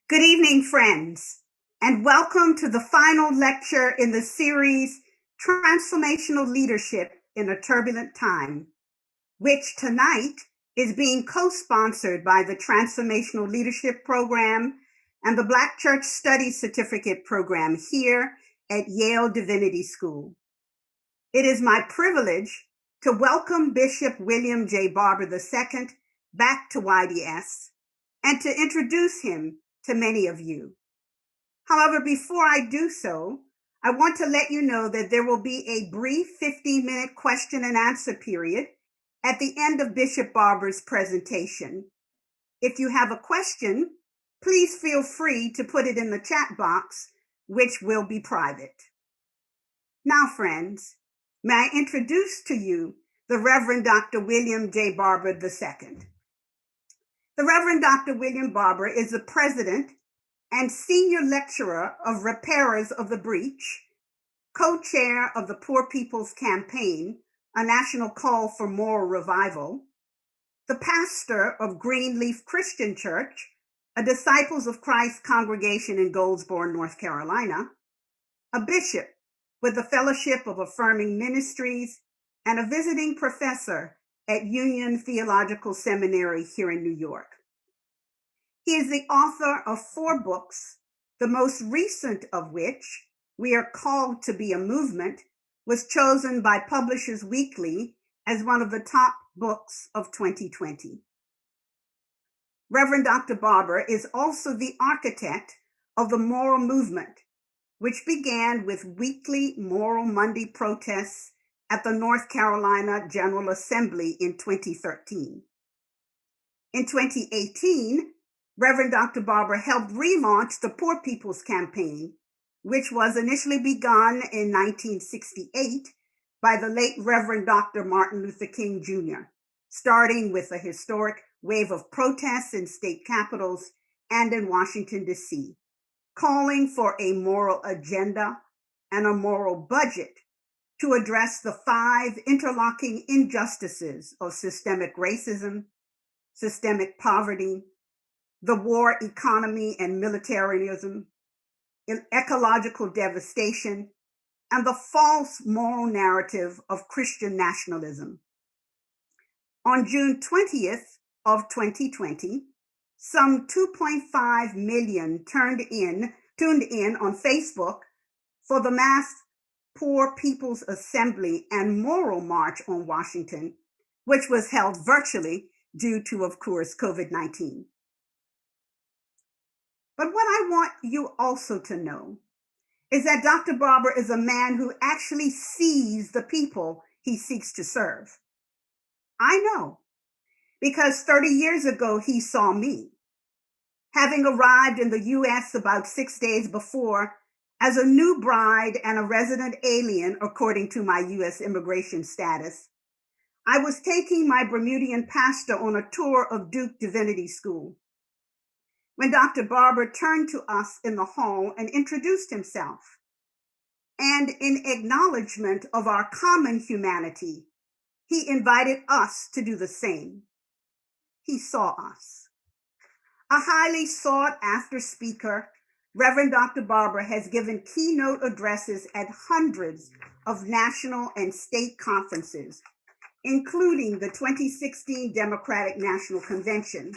Good evening, friends, and welcome to the final lecture in the series Transformational Leadership in a Turbulent Time, which tonight is being co-sponsored by the Transformational Leadership Program and the Black Church Studies Certificate Program here at Yale Divinity School. It is my privilege to welcome Bishop William J. Barber II back to YDS and to introduce him to many of you. However, before I do so, I want to let you know that there will be a brief 15-minute question and answer period at the end of Bishop Barber's presentation. If you have a question, please feel free to put it in the chat box, which will be private. Now, friends, may I introduce to you the Reverend Dr. William J. Barber II. The Reverend Dr. William Barber is the president and senior lecturer of Repairers of the Breach, co-chair of the Poor People's Campaign, a national call for moral revival, the pastor of Greenleaf Christian Church, a Disciples of Christ congregation in Goldsboro, North Carolina, a bishop with the Fellowship of Affirming Ministries, and a visiting professor at Union Theological Seminary here in New York. He is the author of 4 books, the most recent of which, We Are Called to Be a Movement, was chosen by Publishers Weekly as one of the top books of 2020. Reverend Dr. Barber is also the architect of the Moral Movement, which began with weekly Moral Monday protests at the North Carolina General Assembly in 2013. In 2018, Reverend Dr. Barber helped relaunch the Poor People's Campaign, which was initially begun in 1968 by the late Reverend Dr. Martin Luther King Jr., starting with a historic wave of protests in state capitals and in Washington, D.C., calling for a moral agenda and a moral budget to address the 5 interlocking injustices of systemic racism, systemic poverty, the war economy and militarism, ecological devastation, and the false moral narrative of Christian nationalism. On June 20th of 2020, some 2.5 million tuned in on Facebook for the mass Poor People's Assembly and Moral March on Washington, which was held virtually due to, of course, COVID-19. But what I want you also to know is that Dr. Barber is a man who actually sees the people he seeks to serve. I know, because 30 years ago he saw me. Having arrived in the U.S. about 6 days before as a new bride and a resident alien according to my U.S. immigration status, I was taking my Bermudian pastor on a tour of Duke Divinity School, when Dr. Barber turned to us in the hall and introduced himself. And in acknowledgement of our common humanity, he invited us to do the same. He saw us. A highly sought-after speaker, Reverend Dr. Barber has given keynote addresses at hundreds of national and state conferences, including the 2016 Democratic National Convention.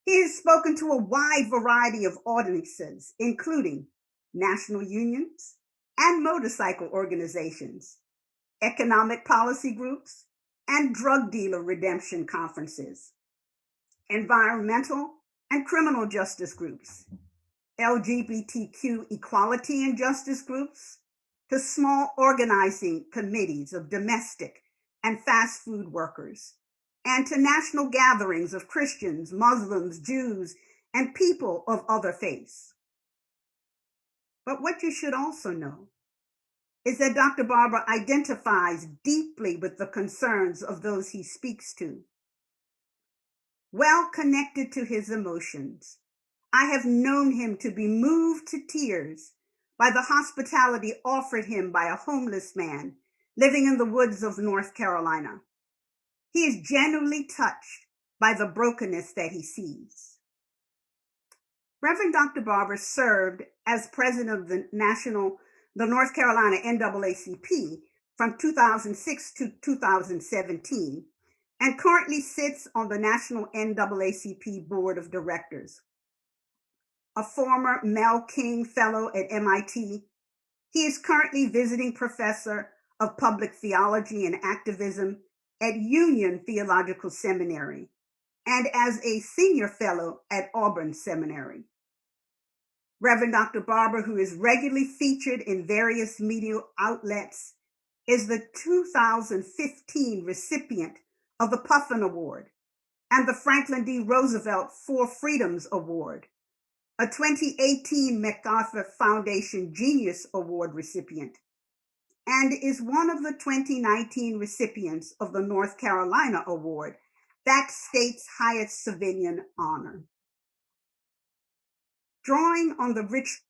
He has spoken to a wide variety of audiences, including national unions and motorcycle organizations, economic policy groups, and drug dealer redemption conferences, environmental and criminal justice groups, LGBTQ equality and justice groups, to small organizing committees of domestic and fast food workers, and to national gatherings of Christians, Muslims, Jews, and people of other faiths. But what you should also know is that Dr. Barber identifies deeply with the concerns of those he speaks to. Well connected to his emotions, I have known him to be moved to tears by the hospitality offered him by a homeless man living in the woods of North Carolina. He is genuinely touched by the brokenness that he sees. Reverend Dr. Barber served as president of the North Carolina NAACP from 2006 to 2017 and currently sits on the National NAACP Board of Directors. A former Mel King Fellow at MIT, he is currently visiting professor of public theology and activism at Union Theological Seminary and as a senior fellow at Auburn Seminary. Reverend Dr. Barber, who is regularly featured in various media outlets, is the 2015 recipient of the Puffin Award and the Franklin D. Roosevelt Four Freedoms Award, a 2018 MacArthur Foundation Genius Award recipient, and is one of the 2019 recipients of the North Carolina Award, that state's highest civilian honor. Drawing on the rich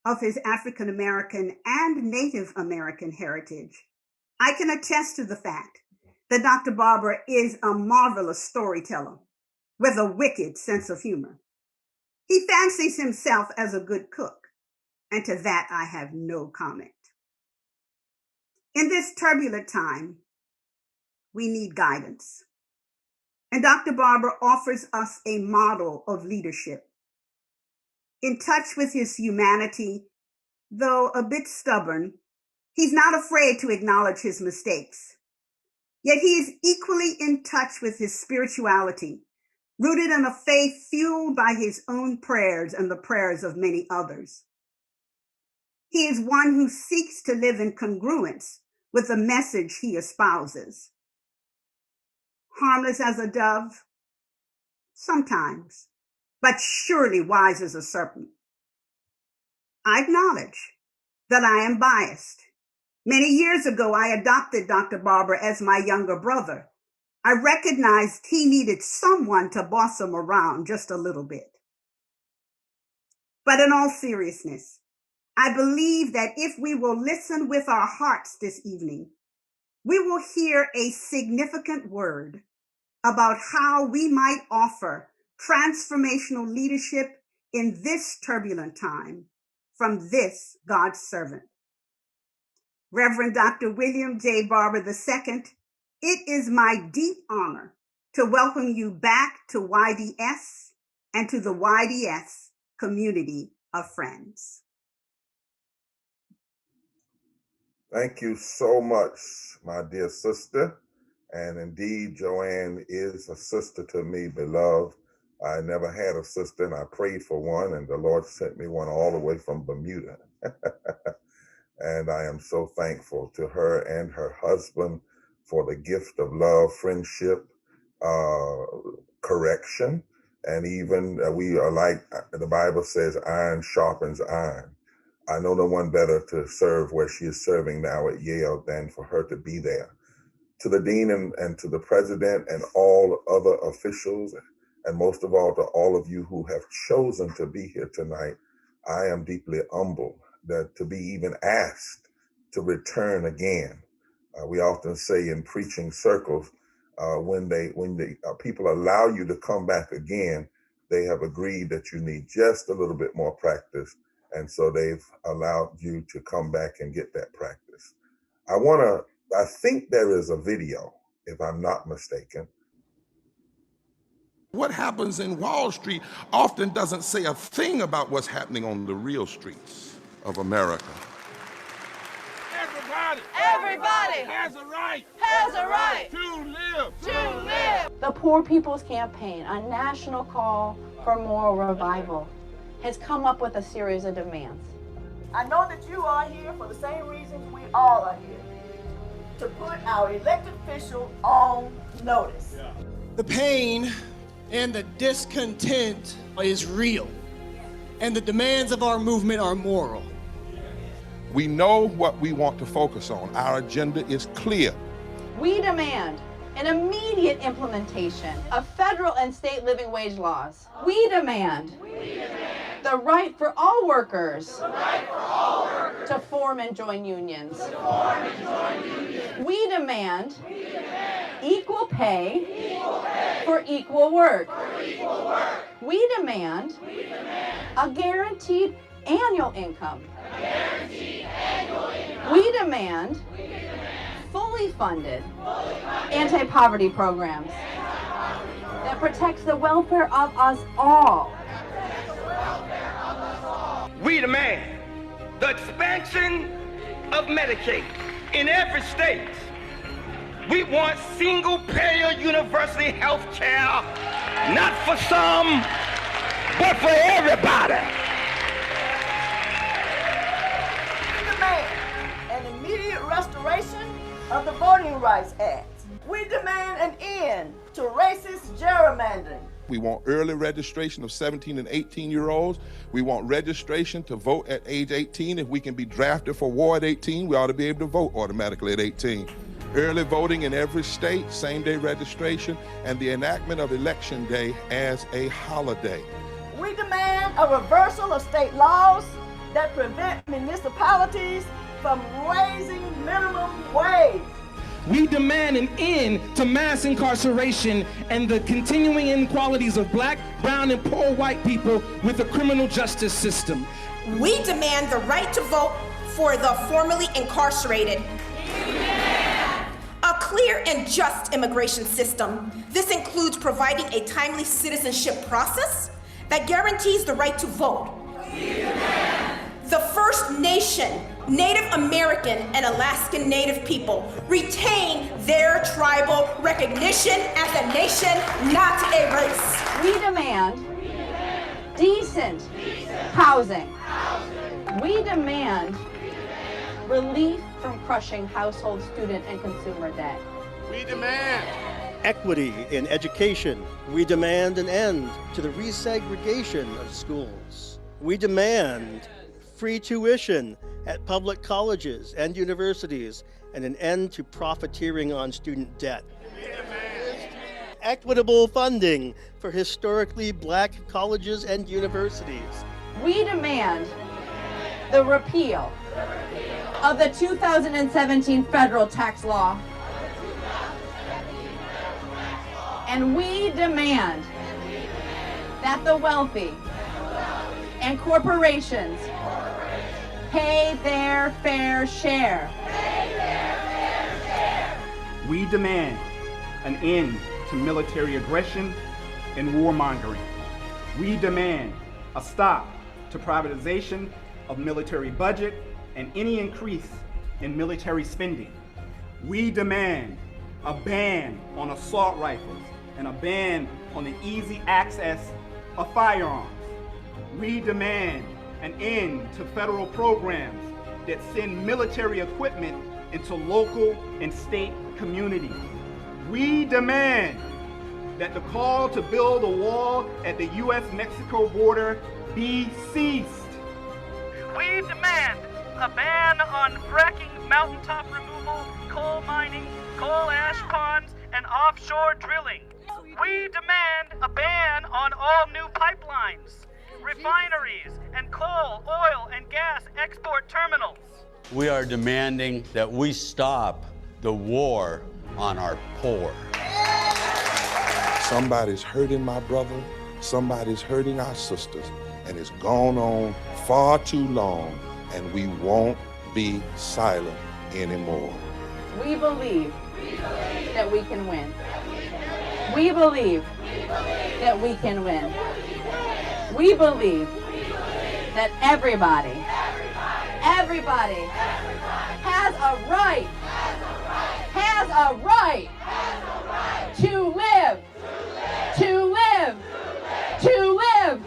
of his African American and Native American heritage, I can attest to the fact that Dr. Barber is a marvelous storyteller with a wicked sense of humor. He fancies himself as a good cook, and to that I have no comment. In this turbulent time, we need guidance. And Dr. Barber offers us a model of leadership. In touch with his humanity, though a bit stubborn, he's not afraid to acknowledge his mistakes. Yet he is equally in touch with his spirituality, rooted in a faith fueled by his own prayers and the prayers of many others. He is one who seeks to live in congruence with the message he espouses. Harmless as a dove? Sometimes, but surely wise as a serpent. I acknowledge that I am biased. Many years ago, I adopted Dr. Barber as my younger brother. I recognized he needed someone to boss him around just a little bit. But in all seriousness, I believe that if we will listen with our hearts this evening, we will hear a significant word about how we might offer transformational leadership in this turbulent time from this God's servant. Reverend Dr. William J. Barber II, it is my deep honor to welcome you back to YDS and to the YDS community of friends. Thank you so much, my dear sister. And indeed, Joanne is a sister to me, beloved. I never had a sister, and I prayed for one, and the Lord sent me one all the way from Bermuda. And I am so thankful to her and her husband for the gift of love, friendship, correction, and even we are like the Bible says, iron sharpens iron. I know no one better to serve where she is serving now at Yale than for her to be there. To the dean and to the president and all other officials, and most of all to all of you who have chosen to be here tonight, I am deeply humbled that to be even asked to return again. We often say in preaching circles, when people allow you to come back again, they have agreed that you need just a little bit more practice. And so they've allowed you to come back and get that practice. I think there is a video, if I'm not mistaken. What happens in Wall Street often doesn't say a thing about what's happening on the real streets of America. Everybody has a right to live. The Poor People's Campaign, a national call for moral revival, has come up with a series of demands. I know that you are here for the same reasons we all are here, to put our elected official on notice. The pain and the discontent is real, and the demands of our movement are moral. We know what we want to focus on. Our agenda is clear. We demand an immediate implementation of federal and state living wage laws. We demand the right for all workers to form and join unions. We demand equal pay for equal work. We demand a guaranteed annual income. We demand fully funded anti-poverty programs that protects the welfare of us all. We demand the expansion of Medicaid in every state. We want single-payer universal health care, not for some, but for everybody. We demand an immediate restoration of the Voting Rights Act. We demand an end to racist gerrymandering. We want early registration of 17 and 18-year-olds. We want registration to vote at age 18. If we can be drafted for war at 18, we ought to be able to vote automatically at 18. Early voting in every state, same-day registration, and the enactment of Election Day as a holiday. We demand a reversal of state laws that prevent municipalities from raising minimum wage. We demand an end to mass incarceration and the continuing inequalities of black, brown, and poor white people with the criminal justice system. We demand the right to vote for the formerly incarcerated. A clear and just immigration system. This includes providing a timely citizenship process that guarantees the right to vote. The First Nation, Native American, and Alaskan Native people retain their tribal recognition as a nation, not a race. We demand decent housing. We demand relief from crushing household, student, and consumer debt. We demand equity in education. We demand an end to the resegregation of schools. We demand free tuition at public colleges and universities and an end to profiteering on student debt. Equitable funding for historically black colleges and universities. We demand the repeal of the 2017 federal tax law. And we demand that the wealthy and corporations pay their fair share. We demand an end to military aggression and warmongering. We demand a stop to privatization of military budget and any increase in military spending. We demand a ban on assault rifles and a ban on the easy access of firearms. We demand an end to federal programs that send military equipment into local and state communities. We demand that the call to build a wall at the U.S.-Mexico border be ceased. We demand a ban on fracking, mountaintop removal, coal mining, coal ash ponds, and offshore drilling. We demand a ban on all new pipelines, refineries, and coal, oil, and gas export terminals. We are demanding that we stop the war on our poor. Somebody's hurting my brother, somebody's hurting our sisters, and it's gone on far too long, and we won't be silent anymore. We believe that we can win. We believe that we can win. We believe that everybody has a right to live.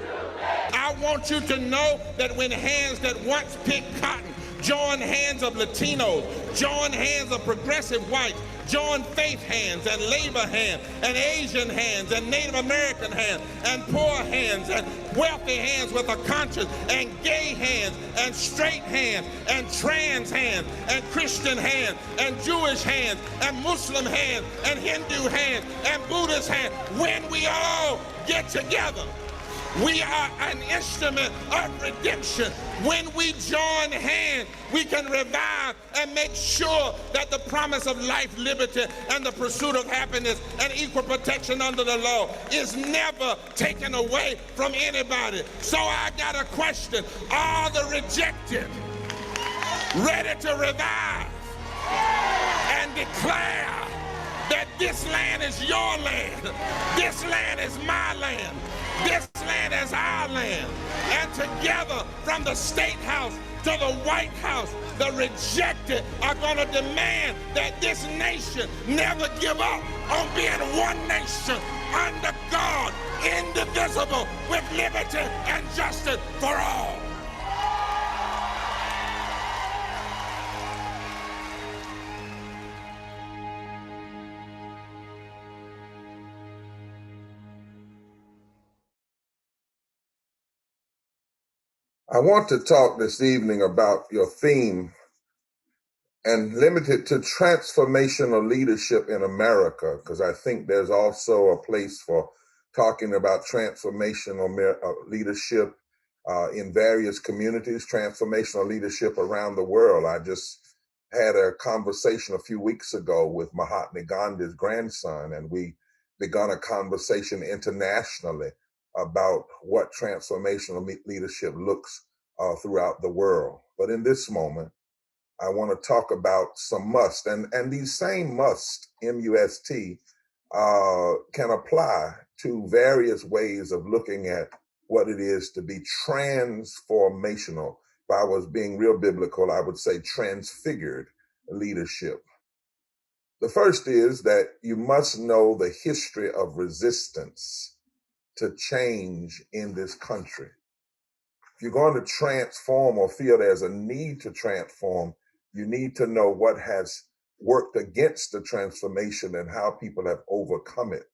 I want you to know that when hands that once picked cotton join hands of Latinos, join hands of progressive whites, join faith hands and labor hands and Asian hands and Native American hands and poor hands and wealthy hands with a conscience and gay hands and straight hands and trans hands and Christian hands and Jewish hands and Muslim hands and Hindu hands and Buddhist hands. When we all get together, We are an instrument of redemption. When we join hands, we can revive and make sure that the promise of life, liberty, and the pursuit of happiness and equal protection under the law is never taken away from anybody. So I got a question. Are the rejected ready to revive and declare that this land is your land, this land is my land, this land is our land, and together from the State House to the White House, the rejected are going to demand that this nation never give up on being one nation under God, indivisible, with liberty and justice for all. I want to talk this evening about your theme and limit it to transformational leadership in America, because I think there's also a place for talking about transformational leadership in various communities, transformational leadership around the world. I just had a conversation a few weeks ago with Mahatma Gandhi's grandson, and we began a conversation internationally about what transformational leadership looks throughout the world. But in this moment, I want to talk about some must, and these same must, M-U-S-T, can apply to various ways of looking at what it is to be transformational. If I was being real biblical, I would say transfigured leadership. The first is that you must know the history of resistance to change in this country. If you're going to transform or feel there's a need to transform, you need to know what has worked against the transformation and how people have overcome it,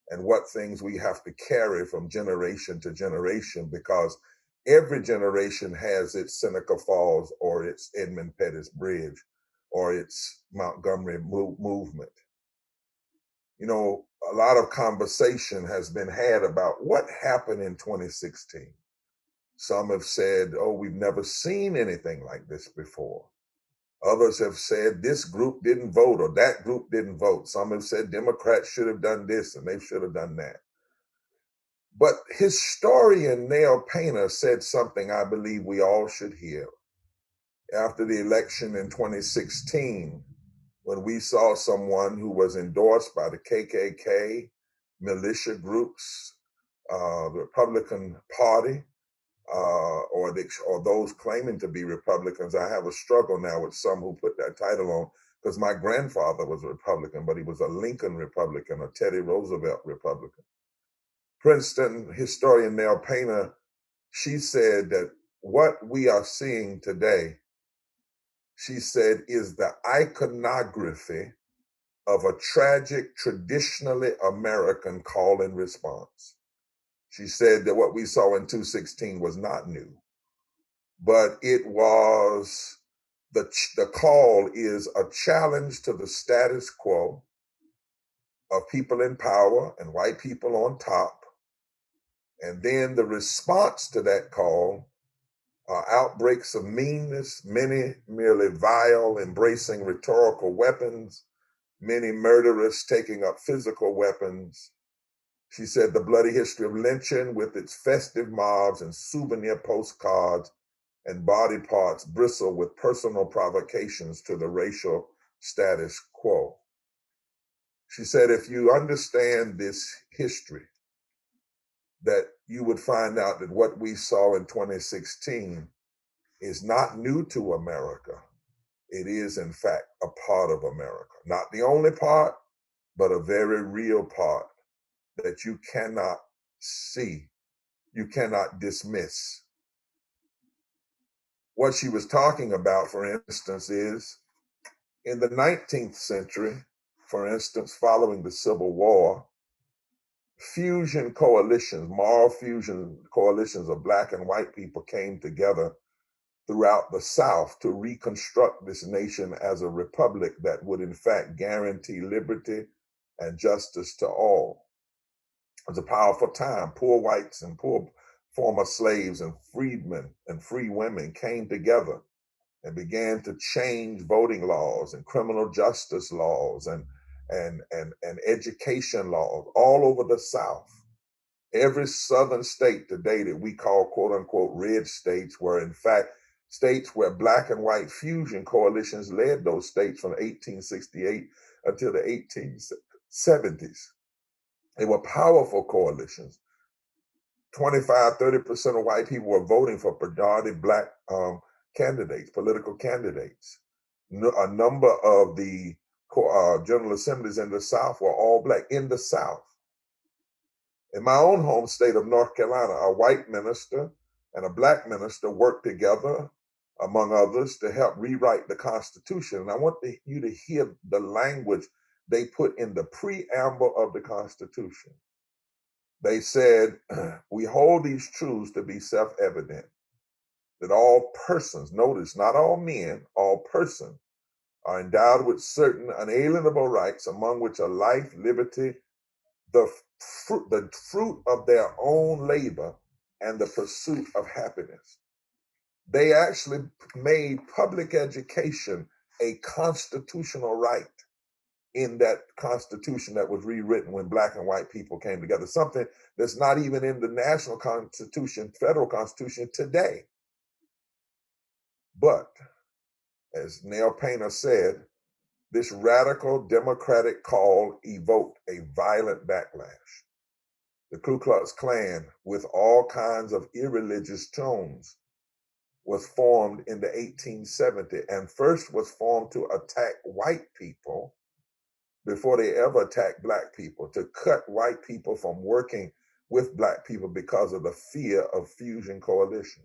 and what things we have to carry from generation to generation, because every generation has its Seneca Falls or its Edmund Pettus Bridge or its Montgomery movement. You know, a lot of conversation has been had about what happened in 2016. Some have said, oh, we've never seen anything like this before. Others have said this group didn't vote or that group didn't vote. Some have said Democrats should have done this and they should have done that. But historian Neil Painter said something I believe we all should hear. After the election in 2016, when we saw someone who was endorsed by the KKK, militia groups, the Republican Party, or those claiming to be Republicans. I have a struggle now with some who put that title on, because my grandfather was a Republican, but he was a Lincoln Republican, a Teddy Roosevelt Republican. Princeton historian Neil Painter, she said that what we are seeing today, she said, is the iconography of a tragic, traditionally American call and response. She said that what we saw in 2016 was not new, but it was, the call is a challenge to the status quo of people in power and white people on top. And then the response to that call are outbreaks of meanness, many merely vile, embracing rhetorical weapons, many murderous taking up physical weapons. She said the bloody history of lynching with its festive mobs and souvenir postcards and body parts bristle with personal provocations to the racial status quo. She said if you understand this history, that you would find out that what we saw in 2016 is not new to America. It is, in fact, a part of America. Not the only part, but a very real part that you cannot see, you cannot dismiss. What she was talking about, for instance, is in the 19th century, for instance, following the Civil War, fusion coalitions, moral fusion coalitions of Black and white people came together throughout the South to reconstruct this nation as a republic that would in fact guarantee liberty and justice to all. It was a powerful time. Poor whites and poor former slaves and freedmen and free women came together and began to change voting laws and criminal justice laws and education laws all over the South. Every southern state today that we call quote unquote red states were in fact states where black and white fusion coalitions led those states from 1868 until the 1870s. They were powerful coalitions. 25-30% of white people were voting for predominantly black candidates, political candidates. A number of the General Assemblies in the South were all black in the South. In my own home state of North Carolina, a white minister and a black minister worked together, among others, to help rewrite the Constitution. And I want you to hear the language they put in the preamble of the Constitution. They said, we hold these truths to be self-evident, that all persons, notice, not all men, all persons, are endowed with certain unalienable rights, among which are life, liberty, the fruit of their own labor, and the pursuit of happiness. They actually made public education a constitutional right in that Constitution that was rewritten when black and white people came together, something that's not even in the national Constitution, federal Constitution today. But, as Nell Painter said, this radical democratic call evoked a violent backlash. The Ku Klux Klan, with all kinds of irreligious tones, was formed in the 1870s and first was formed to attack white people before they ever attacked black people, to cut white people from working with black people because of the fear of fusion coalition.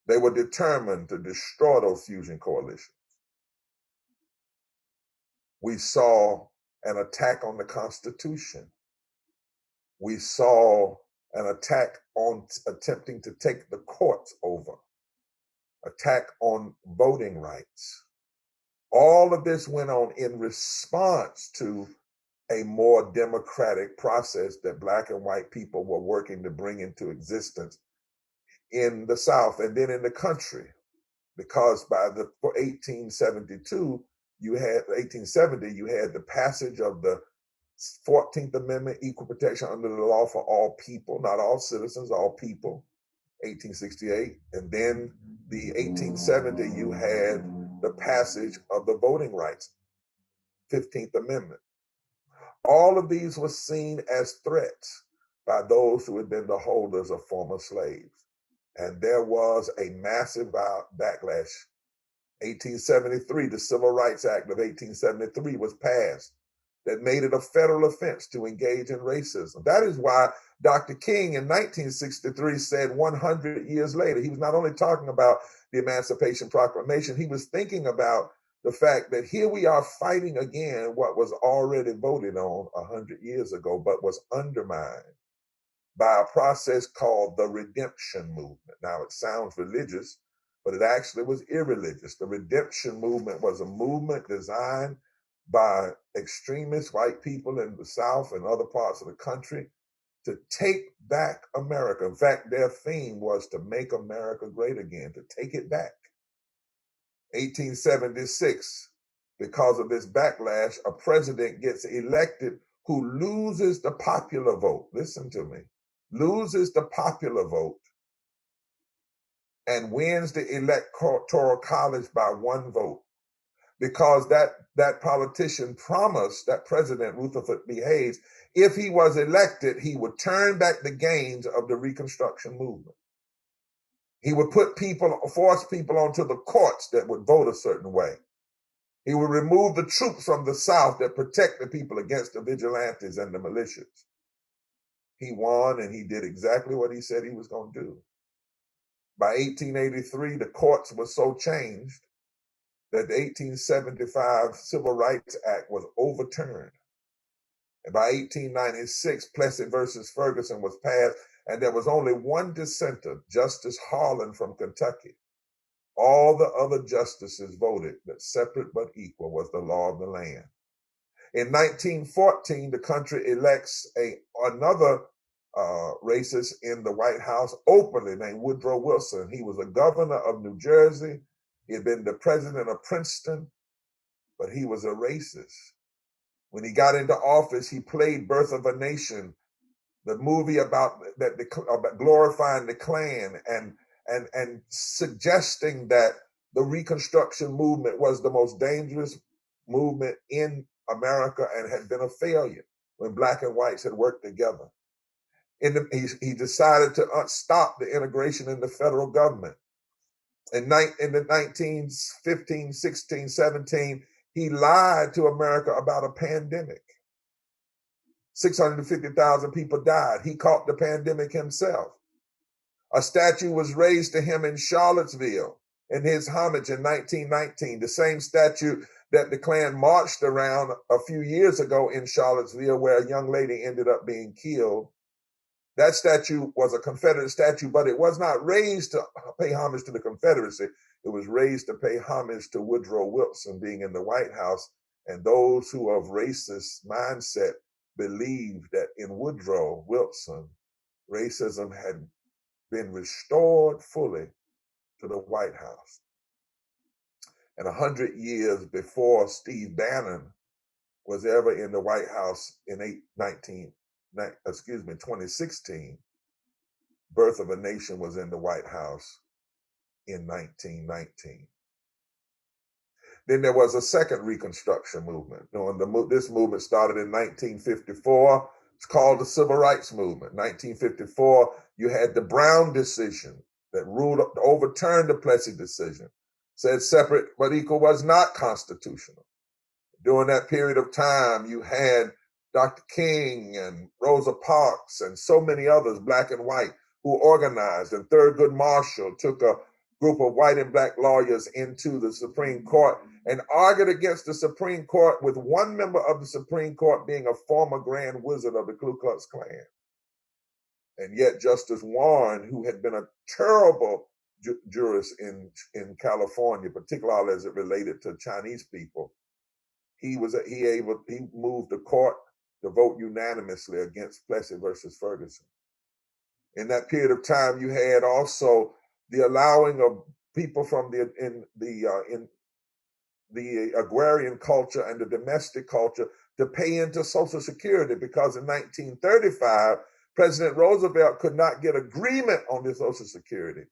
They were determined to destroy those fusion coalitions. We saw an attack on the Constitution. We saw an attack on attempting to take the courts over, attack on voting rights. All of this went on in response to a more democratic process that black and white people were working to bring into existence in the South and then in the country. Because by the 1872, you had the passage of the 14th Amendment, equal protection under the law for all people, not all citizens, all people, 1868. And then the 1870, you had the passage of the voting rights, 15th Amendment. All of these were seen as threats by those who had been the holders of former slaves. And there was a massive backlash. 1873, the Civil Rights Act of 1873 was passed that made it a federal offense to engage in racism. That is why Dr. King in 1963 said 100 years later, he was not only talking about the Emancipation Proclamation, he was thinking about the fact that here we are fighting again what was already voted on 100 years ago, but was undermined by a process called the redemption movement. Now, it sounds religious, but it actually was irreligious. The redemption movement was a movement designed by extremist white people in the South and other parts of the country to take back America. In fact, their theme was to make America great again, to take it back. 1876, because of this backlash, a president gets elected who loses the popular vote. Listen to me. Loses the popular vote and wins the electoral college by one vote. Because that politician promised, that president, Rutherford B. Hayes, if he was elected, he would turn back the gains of the Reconstruction movement. He would force people onto the courts that would vote a certain way. He would remove the troops from the South that protect the people against the vigilantes and the militias. He won, and he did exactly what he said he was going to do. By 1883, the courts were so changed that the 1875 Civil Rights Act was overturned. And by 1896, Plessy versus Ferguson was passed, and there was only one dissenter, Justice Harlan from Kentucky. All the other justices voted that separate but equal was the law of the land. In 1914, the country elects another racist in the White House openly named Woodrow Wilson. He was a governor of New Jersey. He had been the president of Princeton, but he was a racist. When he got into office, he played Birth of a Nation, the movie about glorifying the Klan and suggesting that the Reconstruction movement was the most dangerous movement in America and had been a failure when black and whites had worked together. He decided to stop the integration in the federal government. In the 1915, 16, 17, he lied to America about a pandemic. 650,000 people died. He caught the pandemic himself. A statue was raised to him in Charlottesville in his homage in 1919, the same statue that the Klan marched around a few years ago in Charlottesville, where a young lady ended up being killed. That statue was a Confederate statue, but it was not raised to pay homage to the Confederacy. It was raised to pay homage to Woodrow Wilson being in the White House. And those who are of racist mindset believed that in Woodrow Wilson, racism had been restored fully to the White House. And 100 years before Steve Bannon was ever in the White House in 2016, Birth of a Nation was in the White House in 1919. Then there was a second Reconstruction movement. This movement started in 1954. It's called the Civil Rights Movement. 1954, you had the Brown decision that overturned the Plessy decision, said separate but equal was not constitutional. During that period of time, you had Dr. King and Rosa Parks and so many others, black and white, who organized. And Thurgood Marshall took a group of white and black lawyers into the Supreme Court and argued against the Supreme Court, with one member of the Supreme Court being a former Grand Wizard of the Ku Klux Klan. And yet Justice Warren, who had been a terrible jurist in California, particularly as it related to Chinese people, he moved the court to vote unanimously against Plessy versus Ferguson. In that period of time, you had also the allowing of people from the agrarian culture and the domestic culture to pay into Social Security, because in 1935, President Roosevelt could not get agreement on the Social Security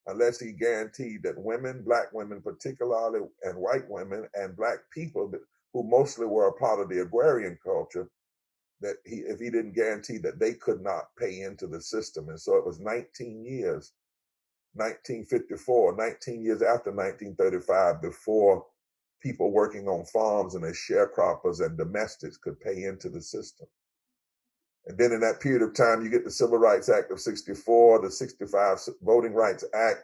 unless he guaranteed that women, black women particularly, and white women and black people who mostly were a part of the agrarian culture, that if he didn't guarantee that they could not pay into the system. And so it was 19 years, 1954, 19 years after 1935, before people working on farms and as sharecroppers and domestics could pay into the system. And then in that period of time, you get the Civil Rights Act of 64, the 65 Voting Rights Act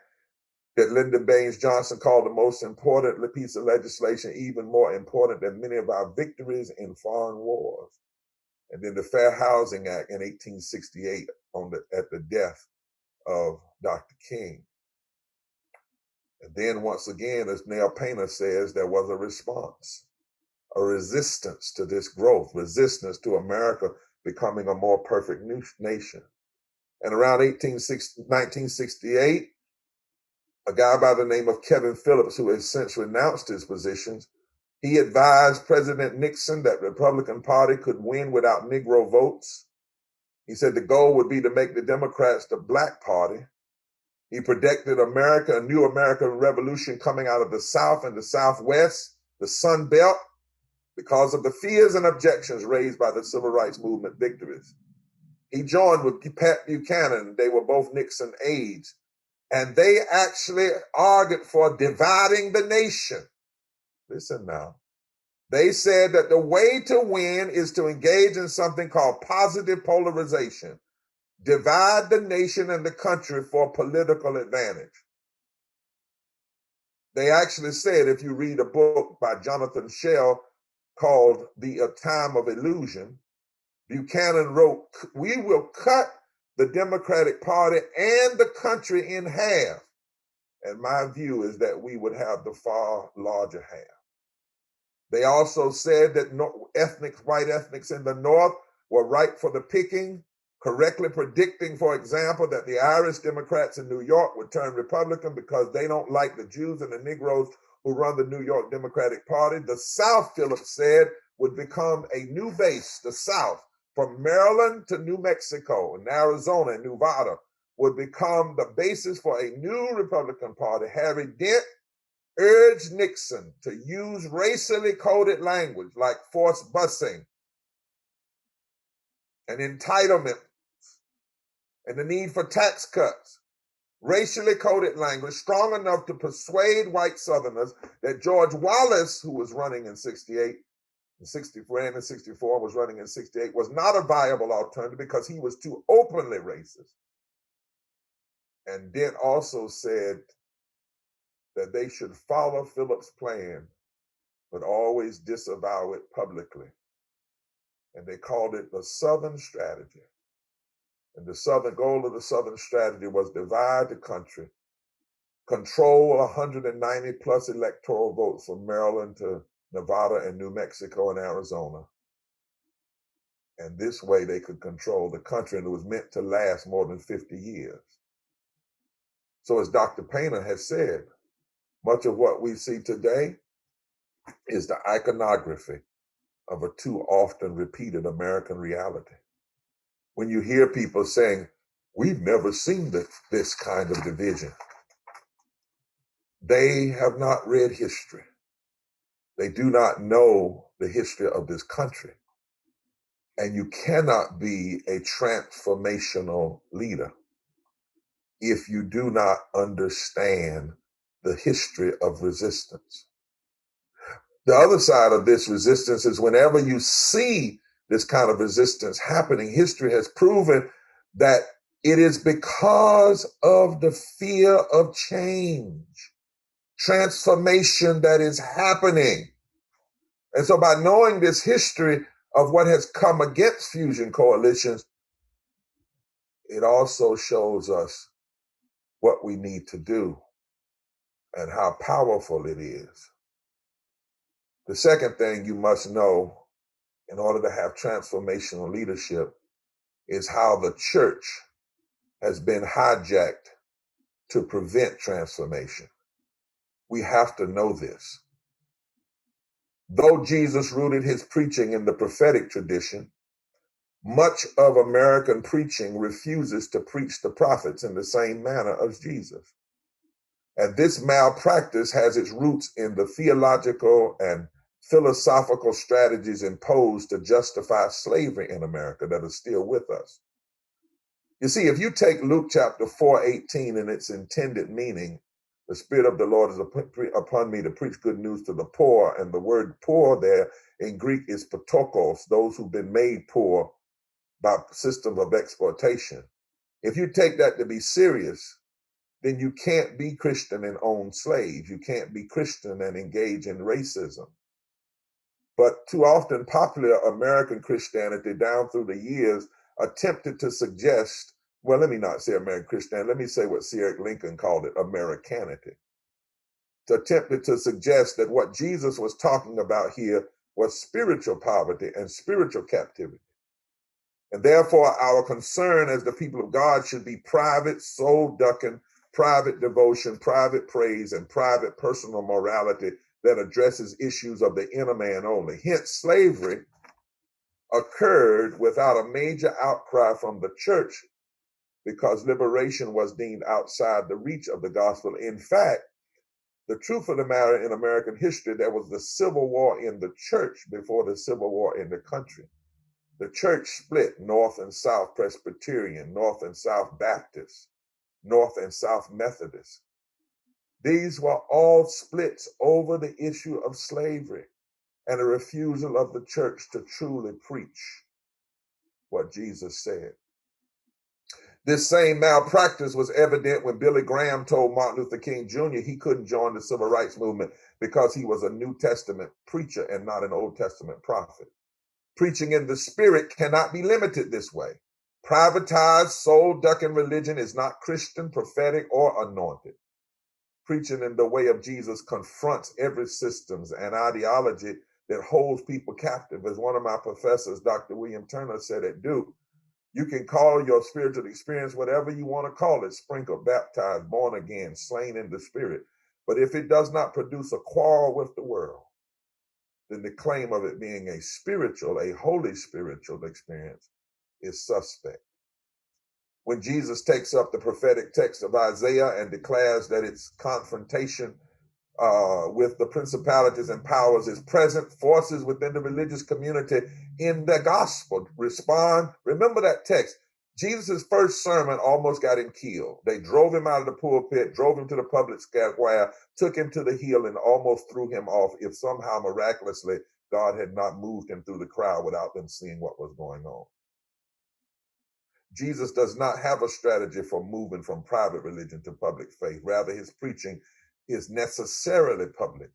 that Lyndon Baines Johnson called the most important piece of legislation, even more important than many of our victories in foreign wars. And then the Fair Housing Act in 1868 at the death of Dr. King. And then once again, as Nell Painter says, there was a response, a resistance to this growth, resistance to America becoming a more perfect nation. And around 1968, a guy by the name of Kevin Phillips, who has since renounced his positions, he advised President Nixon that the Republican Party could win without Negro votes. He said the goal would be to make the Democrats the Black Party. He predicted a new American revolution coming out of the South and the Southwest, the Sun Belt, because of the fears and objections raised by the Civil Rights Movement victories. He joined with Pat Buchanan. They were both Nixon aides, and they actually argued for dividing the nation. Listen now. They said that the way to win is to engage in something called positive polarization. Divide the nation and the country for political advantage. They actually said, if you read a book by Jonathan Shell called The Time of Illusion, Buchanan wrote, "We will cut the Democratic Party and the country in half." And my view is that we would have the far larger half. They also said that white ethnics in the North were ripe for the picking, correctly predicting, for example, that the Irish Democrats in New York would turn Republican because they don't like the Jews and the Negroes who run the New York Democratic Party. The South, Phillips said, would become a new base. The South, from Maryland to New Mexico and Arizona and Nevada, would become the basis for a new Republican Party. Harry Dent urged Nixon to use racially coded language like forced busing and entitlement and the need for tax cuts. Racially coded language strong enough to persuade white Southerners that George Wallace, who was running in 68, in 64 and in 64, was running in 68, was not a viable alternative because he was too openly racist. And Dent also said that they should follow Phillips' plan, but always disavow it publicly. And they called it the Southern Strategy. And the Southern goal of the Southern Strategy was divide the country, control 190 plus electoral votes from Maryland to Nevada and New Mexico and Arizona. And this way they could control the country, and it was meant to last more than 50 years. So as Dr. Painter has said, much of what we see today is the iconography of a too often repeated American reality. When you hear people saying, we've never seen this kind of division, they have not read history. They do not know the history of this country. And you cannot be a transformational leader if you do not understand the history of resistance. The other side of this resistance is whenever you see this kind of resistance happening, history has proven that it is because of the fear of change, transformation that is happening. And so by knowing this history of what has come against fusion coalitions, it also shows us what we need to do and how powerful it is. The second thing you must know in order to have transformational leadership is how the church has been hijacked to prevent transformation. We have to know this. Though Jesus rooted his preaching in the prophetic tradition, much of American preaching refuses to preach the prophets in the same manner as Jesus. And this malpractice has its roots in the theological and philosophical strategies imposed to justify slavery in America that are still with us. You see, if you take Luke chapter 4:18 in its intended meaning, the Spirit of the Lord is upon me to preach good news to the poor, and the word poor there in Greek is patokos, those who've been made poor by system of exploitation. If you take that to be serious, then you can't be Christian and own slaves. You can't be Christian and engage in racism. But too often, popular American Christianity down through the years attempted to suggest, well, let me not say American Christianity, let me say what C. Eric Lincoln called it, Americanity. It attempted to suggest that what Jesus was talking about here was spiritual poverty and spiritual captivity. And therefore, our concern as the people of God should be private soul ducking, private devotion, private praise, and private personal morality that addresses issues of the inner man only. Hence, slavery occurred without a major outcry from the church because liberation was deemed outside the reach of the gospel. In fact, the truth of the matter in American history, there was the Civil War in the church before the Civil War in the country. The church split North and South Presbyterian, North and South Baptist, North and South Methodist. These were all splits over the issue of slavery and a refusal of the church to truly preach what Jesus said. This same malpractice was evident when Billy Graham told Martin Luther King Jr. he couldn't join the civil rights movement because he was a New Testament preacher and not an Old Testament prophet. Preaching in the Spirit cannot be limited this way. Privatized, soul-ducking religion is not Christian, prophetic, or anointed. Preaching in the way of Jesus confronts every systems and ideology that holds people captive. As one of my professors, Dr. William Turner, said at Duke, You can call your spiritual experience whatever you want to call it, sprinkled, baptized, born again, slain in the spirit. But if it does not produce a quarrel with the world, then the claim of it being a spiritual, a holy spiritual experience is suspect. When Jesus takes up the prophetic text of Isaiah and declares that its confrontation with the principalities and powers is present, forces within the religious community in the gospel respond. Remember that text. Jesus' first sermon almost got him killed. They drove him out of the pulpit, drove him to the public square, took him to the hill, and almost threw him off if somehow miraculously God had not moved him through the crowd without them seeing what was going on. Jesus does not have a strategy for moving from private religion to public faith. Rather, his preaching is necessarily public.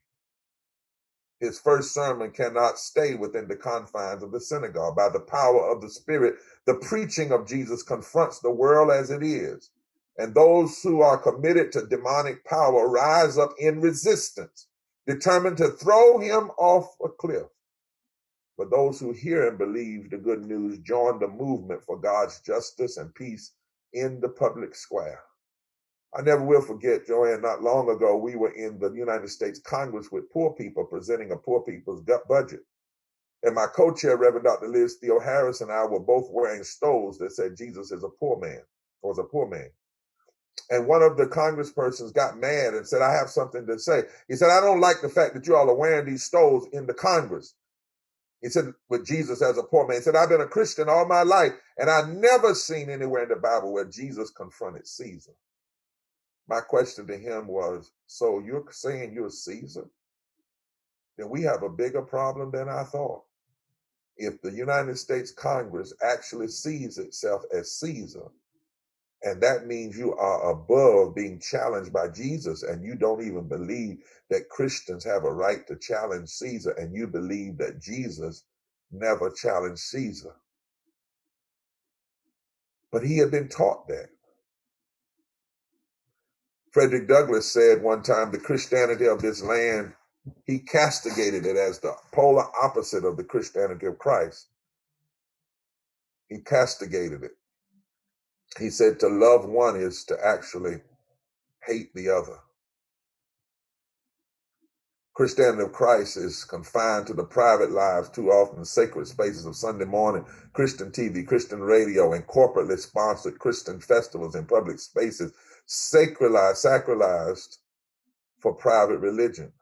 His first sermon cannot stay within the confines of the synagogue. By the power of the Spirit, the preaching of Jesus confronts the world as it is. And those who are committed to demonic power rise up in resistance, determined to throw him off a cliff. But those who hear and believe the good news join the movement for God's justice and peace in the public square. I never will forget, Joanne, not long ago, we were in the United States Congress with poor people presenting a poor people's budget. And my co-chair, Reverend Dr. Liz Theo Harris, and I were both wearing stoles that said Jesus is a poor man, or was a poor man. And one of the congresspersons got mad and said, I have something to say. He said, I don't like the fact that you all are wearing these stoles in the Congress. He said, with Jesus as a poor man. He said, I've been a Christian all my life, and I've never seen anywhere in the Bible where Jesus confronted Caesar. My question to him was, so you're saying you're Caesar? Then we have a bigger problem than I thought. If the United States Congress actually sees itself as Caesar, and that means you are above being challenged by Jesus, and you don't even believe that Christians have a right to challenge Caesar, and you believe that Jesus never challenged Caesar. But he had been taught that. Frederick Douglass said one time, the Christianity of this land, he castigated it as the polar opposite of the Christianity of Christ. He castigated it. He said to love one is to actually hate the other. Christianity of Christ is confined to the private lives, too often sacred spaces of Sunday morning, Christian TV, Christian radio, and corporately sponsored Christian festivals and public spaces, sacralized for private religion.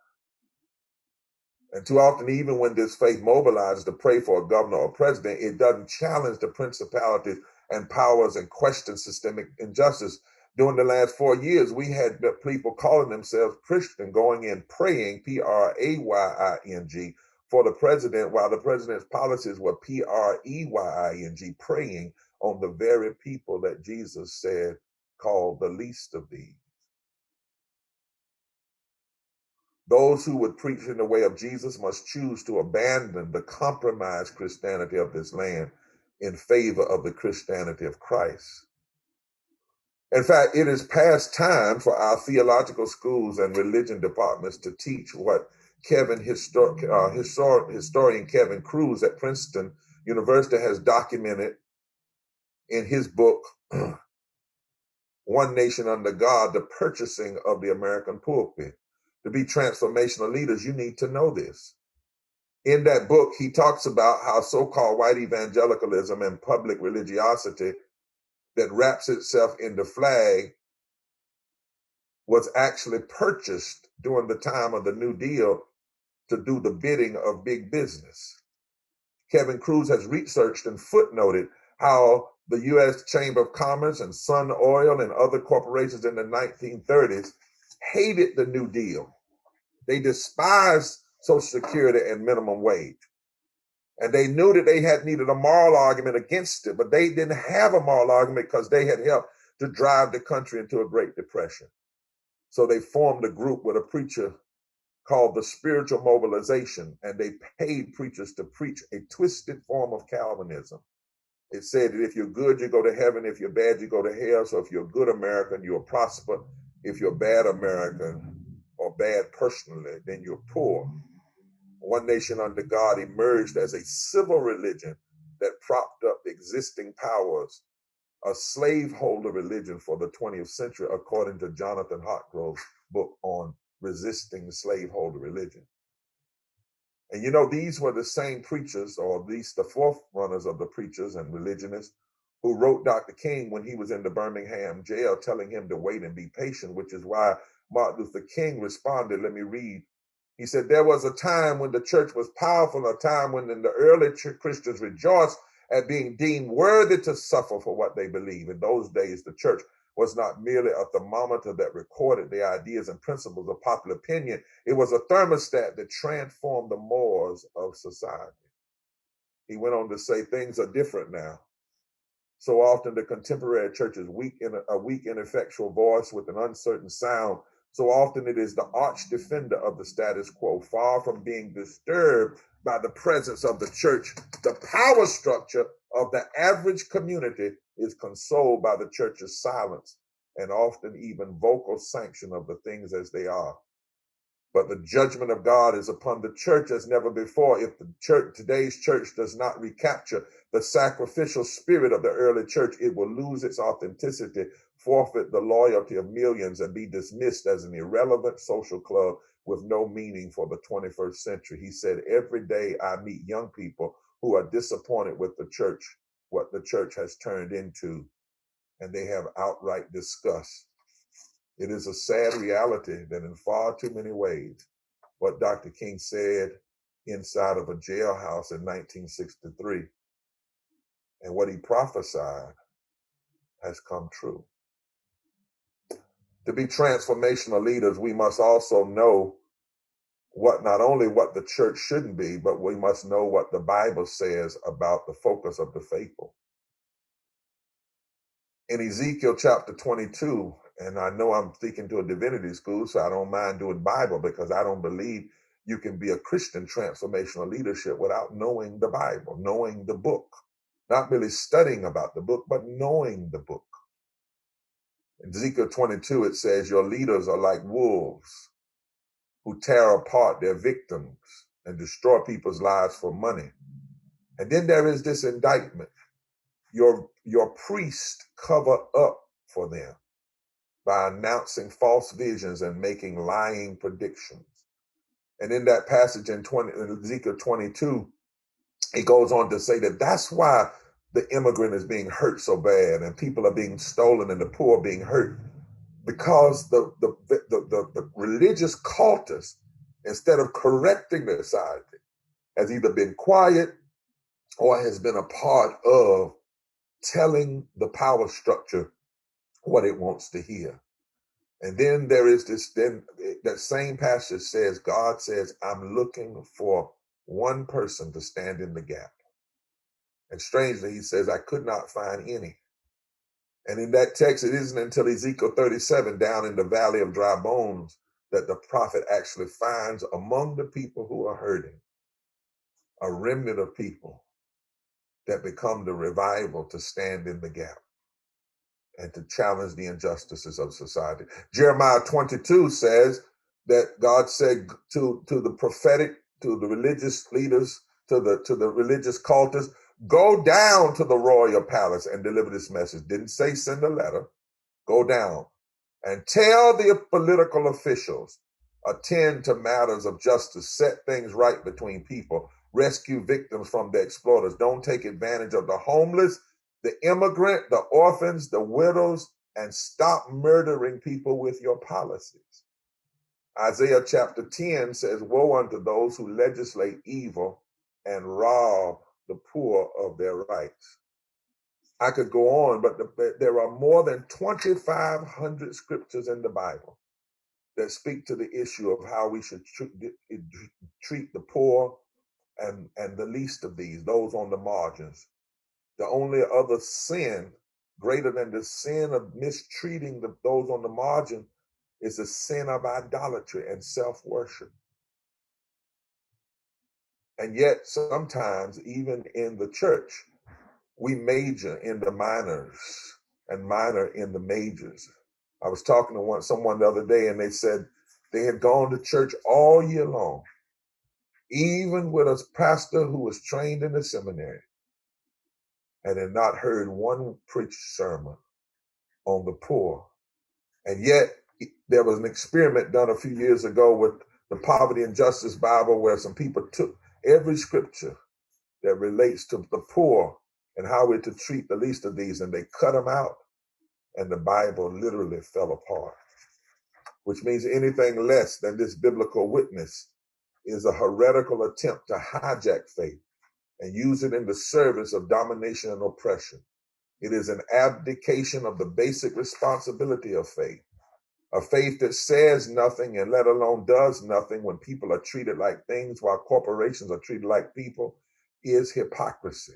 And too often, even when this faith mobilizes to pray for a governor or president, it doesn't challenge the principalities and powers and question systemic injustice. During the last 4 years, we had people calling themselves Christian going in praying, Praying, for the president, while the president's policies were Preying, praying on the very people that Jesus said called the least of these. Those who would preach in the way of Jesus must choose to abandon the compromised Christianity of this land in favor of the Christianity of Christ. In fact, it is past time for our theological schools and religion departments to teach what historian Kevin Cruz at Princeton University has documented in his book, One Nation Under God, The Purchasing of the American Pulpit. To be transformational leaders, you need to know this. In that book, he talks about how so-called white evangelicalism and public religiosity that wraps itself in the flag was actually purchased during the time of the New Deal to do the bidding of big business. Kevin Cruz has researched and footnoted how the U.S. Chamber of Commerce and Sun Oil and other corporations in the 1930s hated the New Deal. They despised Social Security and minimum wage. And they knew that they had needed a moral argument against it, but they didn't have a moral argument because they had helped to drive the country into a Great Depression. So they formed a group with a preacher called the Spiritual Mobilization, and they paid preachers to preach a twisted form of Calvinism. It said that if you're good, you go to heaven. If you're bad, you go to hell. So if you're a good American, you'll prosper. If you're a bad American or bad personally, then you're poor. One Nation Under God emerged as a civil religion that propped up existing powers, a slaveholder religion for the 20th century, according to Jonathan Hartgrove's book on resisting slaveholder religion. And you know, these were the same preachers, or at least the forerunners of the preachers and religionists, who wrote Dr. King when he was in the Birmingham jail, telling him to wait and be patient, which is why Martin Luther King responded. Let me read. He said, there was a time when the church was powerful, a time when the early Christians rejoiced at being deemed worthy to suffer for what they believe. In those days, the church was not merely a thermometer that recorded the ideas and principles of popular opinion. It was a thermostat that transformed the mores of society. He went on to say, things are different now. So often the contemporary church is weak, ineffectual voice with an uncertain sound. So often it is the arch defender of the status quo, far from being disturbed by the presence of the church. The power structure of the average community is consoled by the church's silence and often even vocal sanction of the things as they are. But the judgment of God is upon the church as never before. If the church, today's church, does not recapture the sacrificial spirit of the early church, it will lose its authenticity, forfeit the loyalty of millions, and be dismissed as an irrelevant social club with no meaning for the 21st century. He said, every day I meet young people who are disappointed with the church, what the church has turned into, and they have outright disgust. It is a sad reality that in far too many ways, what Dr. King said inside of a jailhouse in 1963 and what he prophesied has come true. To be transformational leaders, we must also know not only what the church shouldn't be, but we must know what the Bible says about the focus of the faithful. In Ezekiel chapter 22, and I know I'm speaking to a divinity school, so I don't mind doing Bible, because I don't believe you can be a Christian transformational leadership without knowing the Bible, knowing the book, not really studying about the book, but knowing the book. In Ezekiel 22, it says, your leaders are like wolves who tear apart their victims and destroy people's lives for money. And then there is this indictment. Your priests cover up for them by announcing false visions and making lying predictions. And in that passage in Ezekiel 22, it goes on to say that that's why the immigrant is being hurt so bad and people are being stolen and the poor are being hurt, because the religious cultists, instead of correcting the society, has either been quiet or has been a part of telling the power structure what it wants to hear. And then there is that same passage says, God says, I'm looking for one person to stand in the gap. And strangely, he says, I could not find any. And in that text, it isn't until Ezekiel 37, down in the valley of dry bones, that the prophet actually finds among the people who are hurting a remnant of people that become the revival to stand in the gap and to challenge the injustices of society. Jeremiah 22 says that God said to the prophetic, to the religious leaders, to the religious cultists, go down to the royal palace and deliver this message. Didn't say send a letter. Go down and tell the political officials, attend to matters of justice, set things right between people, rescue victims from the exploiters. Don't take advantage of the homeless, the immigrant, the orphans, the widows, and stop murdering people with your policies. Isaiah chapter 10 says, woe unto those who legislate evil and rob the poor of their rights. I could go on, but there are more than 2,500 scriptures in the Bible that speak to the issue of how we should treat the poor and the least of these, those on the margins. The only other sin greater than the sin of mistreating those on the margin is the sin of idolatry and self-worship. And yet sometimes, even in the church, we major in the minors and minor in the majors. I was talking to someone the other day, and they said they had gone to church all year long, even with a pastor who was trained in the seminary. and had not heard one preached sermon on the poor. And yet there was an experiment done a few years ago with the Poverty and Justice Bible, where some people took every scripture that relates to the poor and how we're to treat the least of these, and they cut them out, and the Bible literally fell apart, which means anything less than this biblical witness is a heretical attempt to hijack faith and use it in the service of domination and oppression. It is an abdication of the basic responsibility of faith. A faith that says nothing and let alone does nothing when people are treated like things while corporations are treated like people is hypocrisy.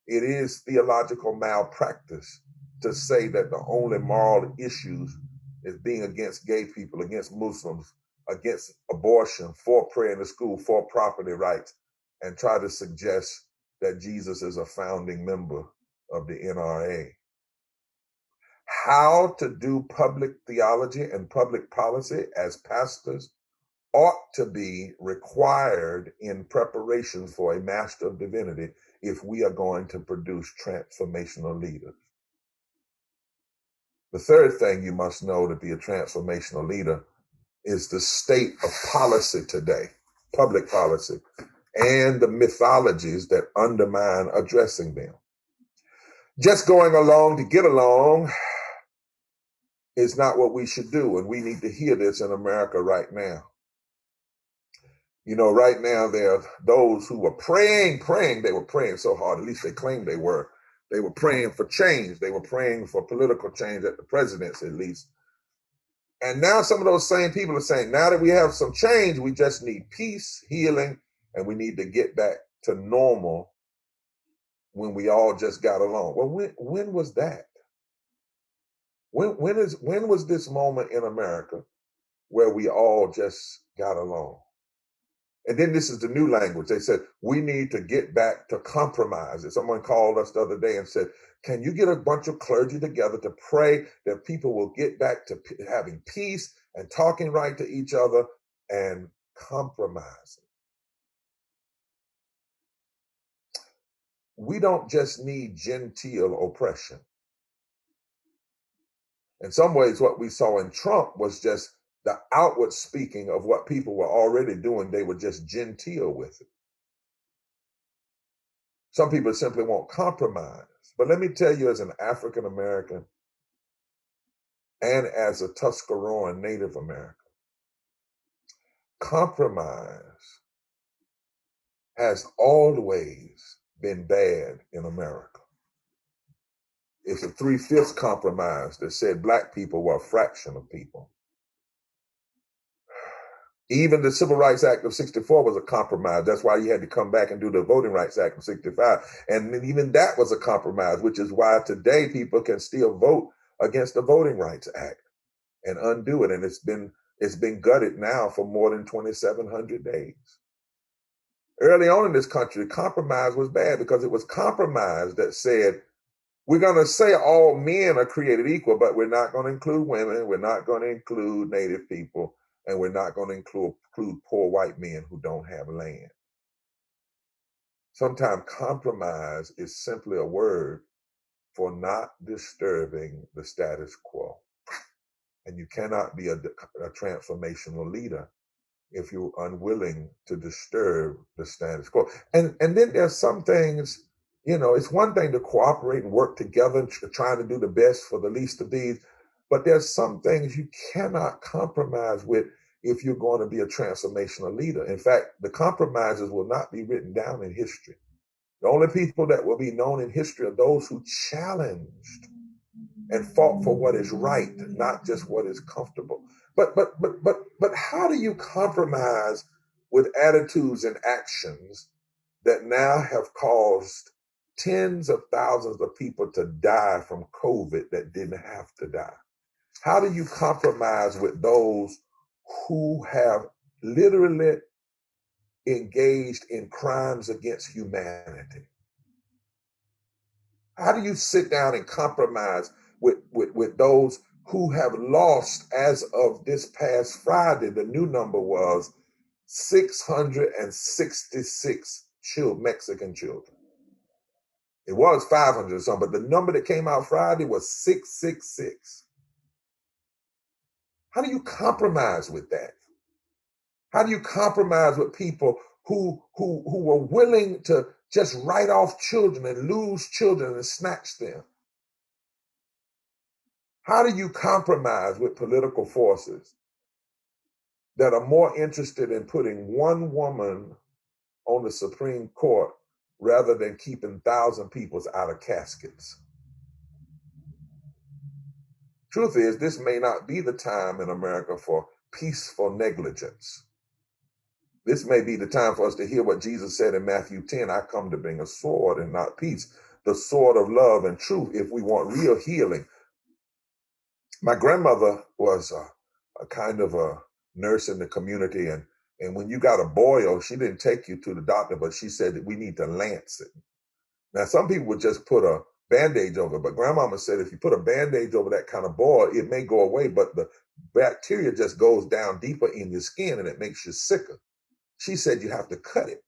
It is theological malpractice to say that the only moral issues is being against gay people, against Muslims, against abortion, for prayer in the school, for property rights, and try to suggest that Jesus is a founding member of the NRA. How to do public theology and public policy as pastors ought to be required in preparation for a Master of Divinity if we are going to produce transformational leaders. The third thing you must know to be a transformational leader is the state of policy today, public policy, and the mythologies that undermine addressing them. Just going along to get along is not what we should do, and we need to hear this in America right now. You know, right now there are those who were praying, they were praying so hard, at least they claimed they were. They were praying for change. They were praying for political change at the presidency, at least. And now some of those same people are saying, now that we have some change, we just need peace, healing, and we need to get back to normal when we all just got along. Well, when was that? When was this moment in America where we all just got along? And then this is the new language. They said, we need to get back to compromise. And someone called us the other day and said, can you get a bunch of clergy together to pray that people will get back to having peace and talking right to each other and compromising? We don't just need genteel oppression. In some ways, what we saw in Trump was just the outward speaking of what people were already doing. They were just genteel with it. Some people simply won't compromise. But let me tell you, as an African American and as a Tuscaroran Native American, compromise has always been bad in America. It's a 3/5 compromise that said Black people were a fraction of people. Even the Civil Rights Act of 64 was a compromise. That's why you had to come back and do the Voting Rights Act of 65. And even that was a compromise, which is why today people can still vote against the Voting Rights Act and undo it. And it's been gutted now for more than 2,700 days. Early on in this country, compromise was bad because it was compromise that said, we're going to say all men are created equal, but we're not going to include women. We're not going to include Native people. And we're not going to include poor white men who don't have land. Sometimes compromise is simply a word for not disturbing the status quo. And you cannot be a transformational leader if you're unwilling to disturb the status quo. And then there's some things, you know, it's one thing to cooperate and work together, trying to do the best for the least of these, but there's some things you cannot compromise with if you're going to be a transformational leader. In fact, the compromises will not be written down in history. The only people that will be known in history are those who challenged and fought for what is right, not just what is comfortable. But how do you compromise with attitudes and actions that now have caused tens of thousands of people to die from COVID that didn't have to die? How do you compromise with those who have literally engaged in crimes against humanity? How do you sit down and compromise with those who have lost, as of this past Friday, the new number was 666 Mexican children? It was 500 or something, but the number that came out Friday was 666. How do you compromise with that? How do you compromise with people who were willing to just write off children and lose children and snatch them? How do you compromise with political forces that are more interested in putting one woman on the Supreme Court rather than keeping 1,000 people out of caskets? Truth is, this may not be the time in America for peaceful negligence. This may be the time for us to hear what Jesus said in Matthew 10, I come to bring a sword and not peace, the sword of love and truth, if we want real healing. My grandmother was a kind of a nurse in the community, and when you got a boil, she didn't take you to the doctor, but she said that we need to lance it. Now, some people would just put a Band-Aid over it, but grandmama said if you put a Band-Aid over that kind of boil, it may go away, but the bacteria just goes down deeper in your skin and it makes you sicker. She said you have to cut it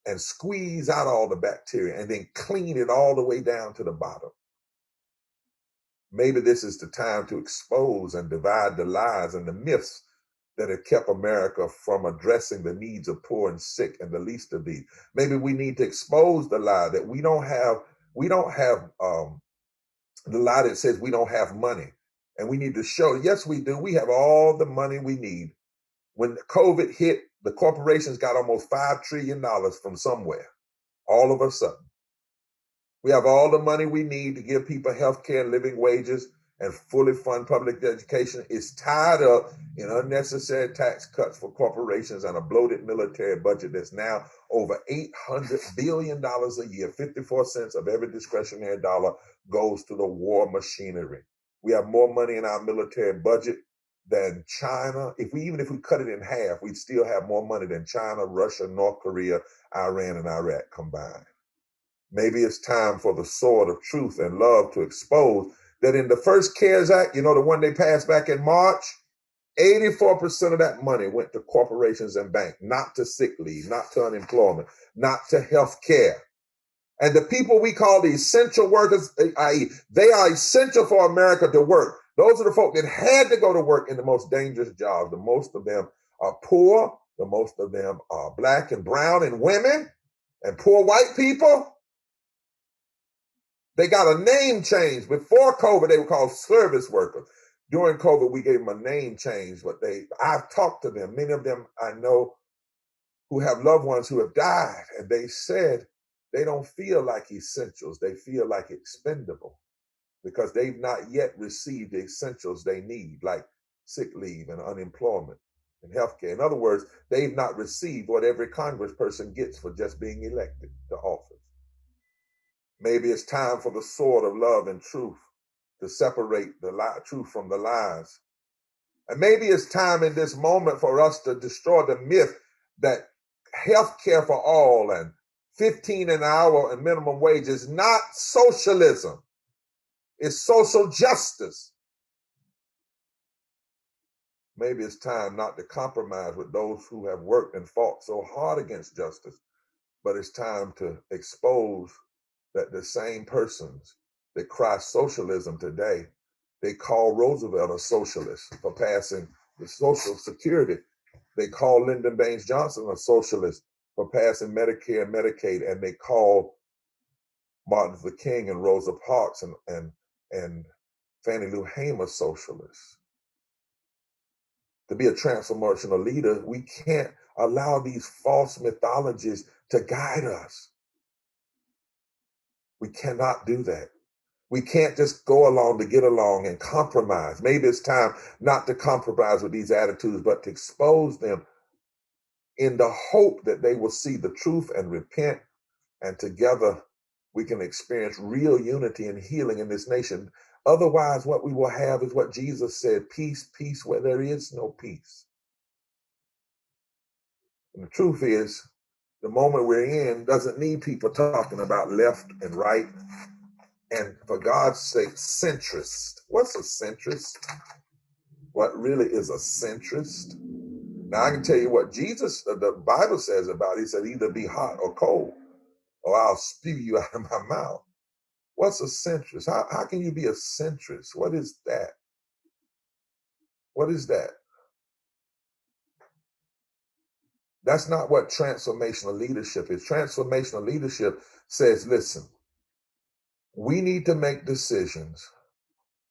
and squeeze out all the bacteria and then clean it all the way down to the bottom. Maybe this is the time to expose and divide the lies and the myths that have kept America from addressing the needs of poor and sick and the least of these. Maybe we need to expose the lie that we don't have the lie that says we don't have money. And we need to show, yes, we do. We have all the money we need. When COVID hit, the corporations got almost $5 trillion from somewhere, all of a sudden. We have all the money we need to give people health care and living wages and fully fund public education. It's tied up in unnecessary tax cuts for corporations and a bloated military budget that's now over $800 billion a year. 54 cents of every discretionary dollar goes to the war machinery. We have more money in our military budget than China. Even if we cut it in half, we'd still have more money than China, Russia, North Korea, Iran, and Iraq combined. Maybe it's time for the sword of truth and love to expose that in the first CARES Act, the one they passed back in March, 84% of that money went to corporations and banks, not to sick leave, not to unemployment, not to health care. And the people we call the essential workers, i.e., they are essential for America to work. Those are the folk that had to go to work in the most dangerous jobs. The most of them are poor. The most of them are black and brown and women and poor white people. They got a name change. Before COVID, they were called service workers. During COVID, we gave them a name change, but I've talked to them. Many of them I know who have loved ones who have died, and they said they don't feel like essentials. They feel like expendable because they've not yet received the essentials they need, like sick leave and unemployment and healthcare. In other words, they've not received what every congressperson gets for just being elected to office. Maybe it's time for the sword of love and truth to separate the truth from the lies. And maybe it's time in this moment for us to destroy the myth that health care for all and 15 an hour and minimum wage is not socialism. It's social justice. Maybe it's time not to compromise with those who have worked and fought so hard against justice, but it's time to expose that the same persons that cry socialism today, they call Roosevelt a socialist for passing the Social Security. They call Lyndon Baines Johnson a socialist for passing Medicare and Medicaid, and they call Martin Luther King and Rosa Parks and Fannie Lou Hamer socialists. To be a transformational leader, we can't allow these false mythologies to guide us. We cannot do that. We can't just go along to get along and compromise. Maybe it's time not to compromise with these attitudes, but to expose them in the hope that they will see the truth and repent, and together we can experience real unity and healing in this nation. Otherwise, what we will have is what Jesus said, peace, peace where there is no peace. And the truth is, the moment we're in doesn't need people talking about left and right. And for God's sake, centrist. What's a centrist? What really is a centrist? Now I can tell you what Jesus, the Bible says about it. He said either be hot or cold, or I'll spew you out of my mouth. What's a centrist? How can you be a centrist? What is that? What is that? That's not what transformational leadership is. Transformational leadership says, listen, we need to make decisions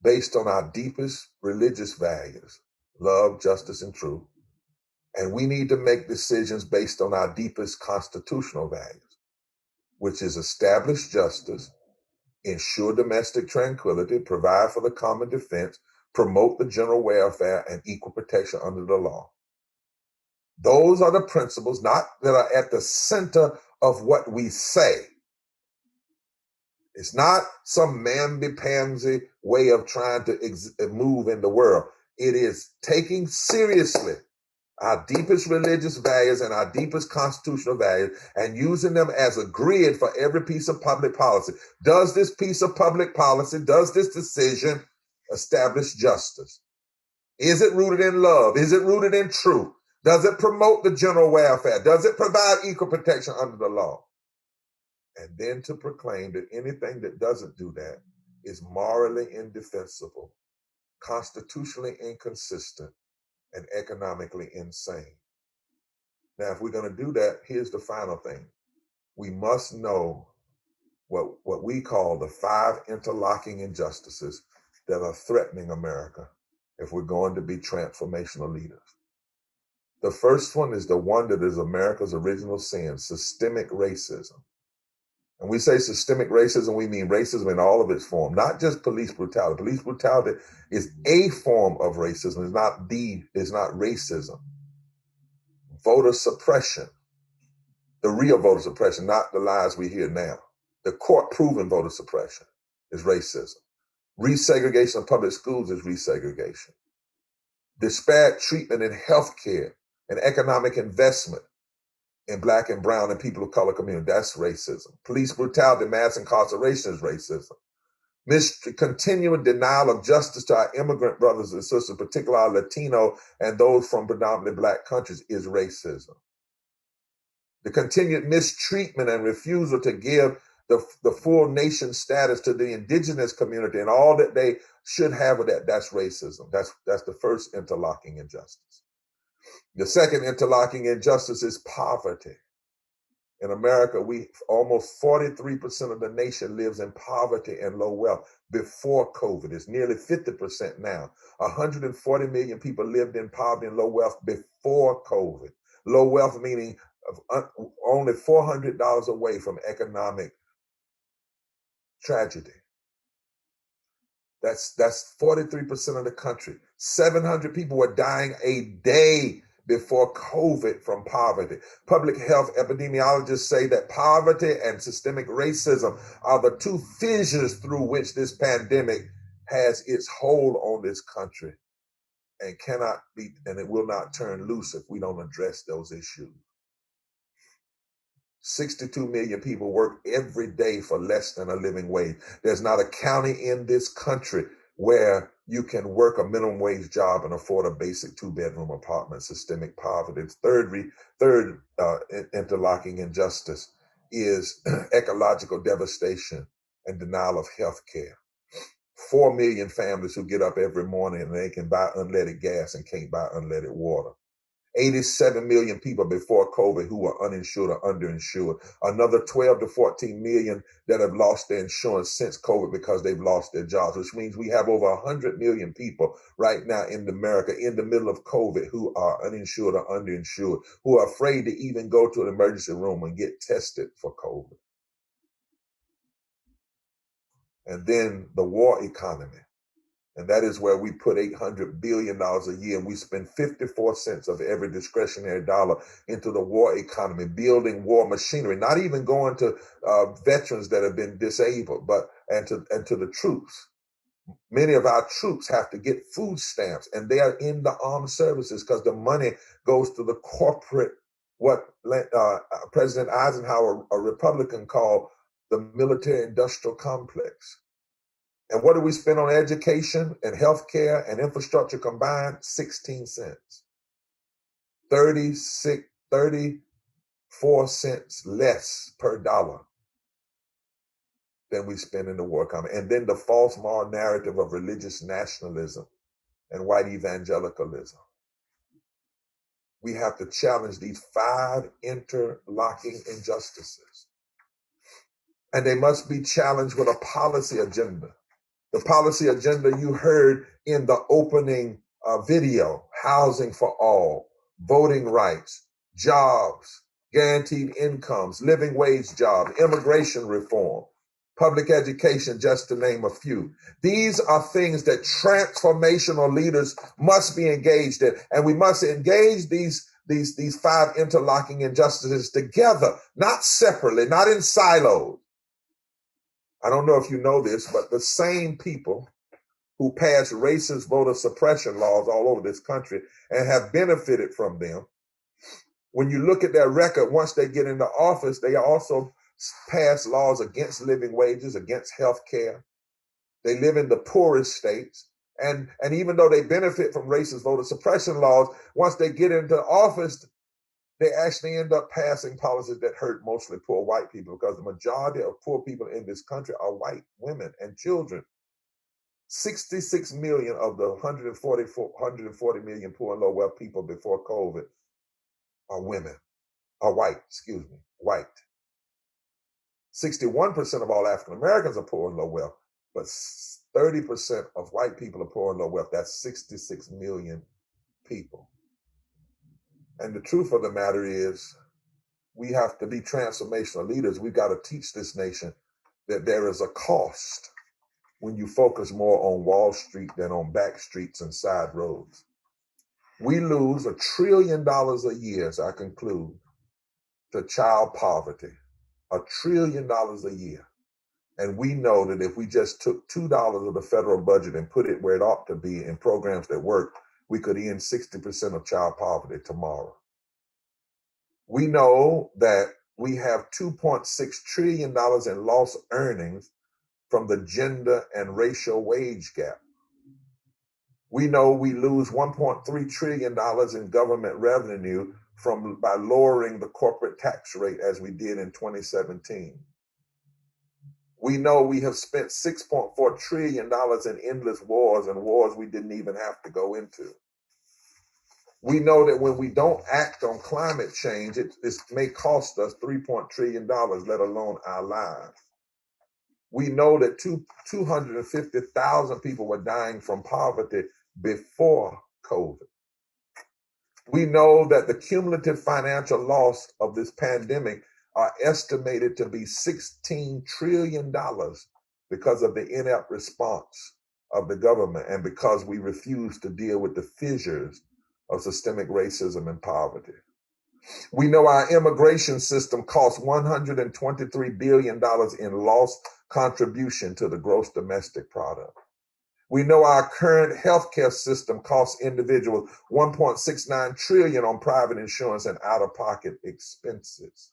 based on our deepest religious values, love, justice, and truth. And we need to make decisions based on our deepest constitutional values, which is establish justice, ensure domestic tranquility, provide for the common defense, promote the general welfare, and equal protection under the law. Those are the principles that are at the center of what we say. It's not some mamby-pamsy way of trying to move in the world. It is taking seriously our deepest religious values and our deepest constitutional values and using them as a grid for every piece of public policy. Does this piece of public policy, does this decision establish justice? Is it rooted in love? Is it rooted in truth? Does it promote the general welfare? Does it provide equal protection under the law? And then to proclaim that anything that doesn't do that is morally indefensible, constitutionally inconsistent, and economically insane. Now, if we're going to do that, here's the final thing. We must know what we call the 5 interlocking injustices that are threatening America if we're going to be transformational leaders. The first one is the one that is America's original sin, systemic racism. And we say systemic racism, we mean racism in all of its forms, not just police brutality. Police brutality is a form of racism. It's not racism. Voter suppression, the real voter suppression, not the lies we hear now. The court-proven voter suppression is racism. Resegregation of public schools is resegregation. Disparate treatment in healthcare and economic investment in Black and brown and people of color community, that's racism. Police brutality, mass incarceration is racism. Continuing denial of justice to our immigrant brothers and sisters, particularly our Latino and those from predominantly Black countries, is racism. The continued mistreatment and refusal to give the full nation status to the indigenous community and all that they should have with that, that's racism. That's the first interlocking injustice. The second interlocking injustice is poverty. In America, almost 43% of the nation lives in poverty and low wealth before COVID. It's nearly 50% now. 140 million people lived in poverty and low wealth before COVID. Low wealth meaning only $400 away from economic tragedy. That's 43% of the country. 700 people were dying a day before COVID from poverty. Public health epidemiologists say that poverty and systemic racism are the 2 fissures through which this pandemic has its hold on this country and it will not turn loose if we don't address those issues. 62 million people work every day for less than a living wage. There's not a county in this country where you can work a minimum wage job and afford a basic 2-bedroom apartment. Systemic poverty. Third interlocking injustice is ecological devastation and denial of health care. 4 million families who get up every morning and they can buy unleaded gas and can't buy unleaded water. 87 million people before COVID who were uninsured or underinsured. Another 12 to 14 million that have lost their insurance since COVID because they've lost their jobs, which means we have over 100 million people right now in America in the middle of COVID who are uninsured or underinsured, who are afraid to even go to an emergency room and get tested for COVID. And then the war economy. And that is where we put $800 billion a year and we spend 54 cents of every discretionary dollar into the war economy, building war machinery, not even going to veterans that have been disabled, and to the troops. Many of our troops have to get food stamps and they are in the armed services because the money goes to the corporate, what President Eisenhower, a Republican, called the military industrial complex. And what do we spend on education and healthcare and infrastructure combined? 16 cents. 34 cents less per dollar than we spend in the war economy. And then the false moral narrative of religious nationalism and white evangelicalism. We have to challenge these 5 interlocking injustices. And they must be challenged with a policy agenda. The policy agenda you heard in the opening video: housing for all, voting rights, jobs, guaranteed incomes, living wage jobs, immigration reform, public education, just to name a few. These are things that transformational leaders must be engaged in, and we must engage these 5 interlocking injustices together, not separately, not in silos. I don't know if you know this, but the same people who passed racist voter suppression laws all over this country and have benefited from them, when you look at their record, once they get into office, they also pass laws against living wages, against health care. They live in the poorest states. And even though they benefit from racist voter suppression laws, once they get into office, they actually end up passing policies that hurt mostly poor white people, because the majority of poor people in this country are white women and children. 66 million of the 140 million poor and low wealth people before COVID are white. 61% of all African Americans are poor and low wealth, but 30% of white people are poor and low wealth. That's 66 million people. And the truth of the matter is, we have to be transformational leaders. We've got to teach this nation that there is a cost when you focus more on Wall Street than on back streets and side roads. We lose $1 trillion a year, as I conclude, to child poverty. $1 trillion a year. And we know that if we just took $2 of the federal budget and put it where it ought to be in programs that work, we could end 60% of child poverty tomorrow. We know that we have $2.6 trillion in lost earnings from the gender and racial wage gap. We know we lose $1.3 trillion in government revenue by lowering the corporate tax rate as we did in 2017. We know we have spent $6.4 trillion in endless wars, and wars we didn't even have to go into. We know that when we don't act on climate change, it may cost us $3 trillion, let alone our lives. We know that 250,000 people were dying from poverty before COVID. We know that the cumulative financial loss of this pandemic are estimated to be $16 trillion because of the inept response of the government and because we refuse to deal with the fissures of systemic racism and poverty. We know our immigration system costs $123 billion in lost contribution to the gross domestic product. We know our current healthcare system costs individuals $1.69 trillion on private insurance and out-of-pocket expenses.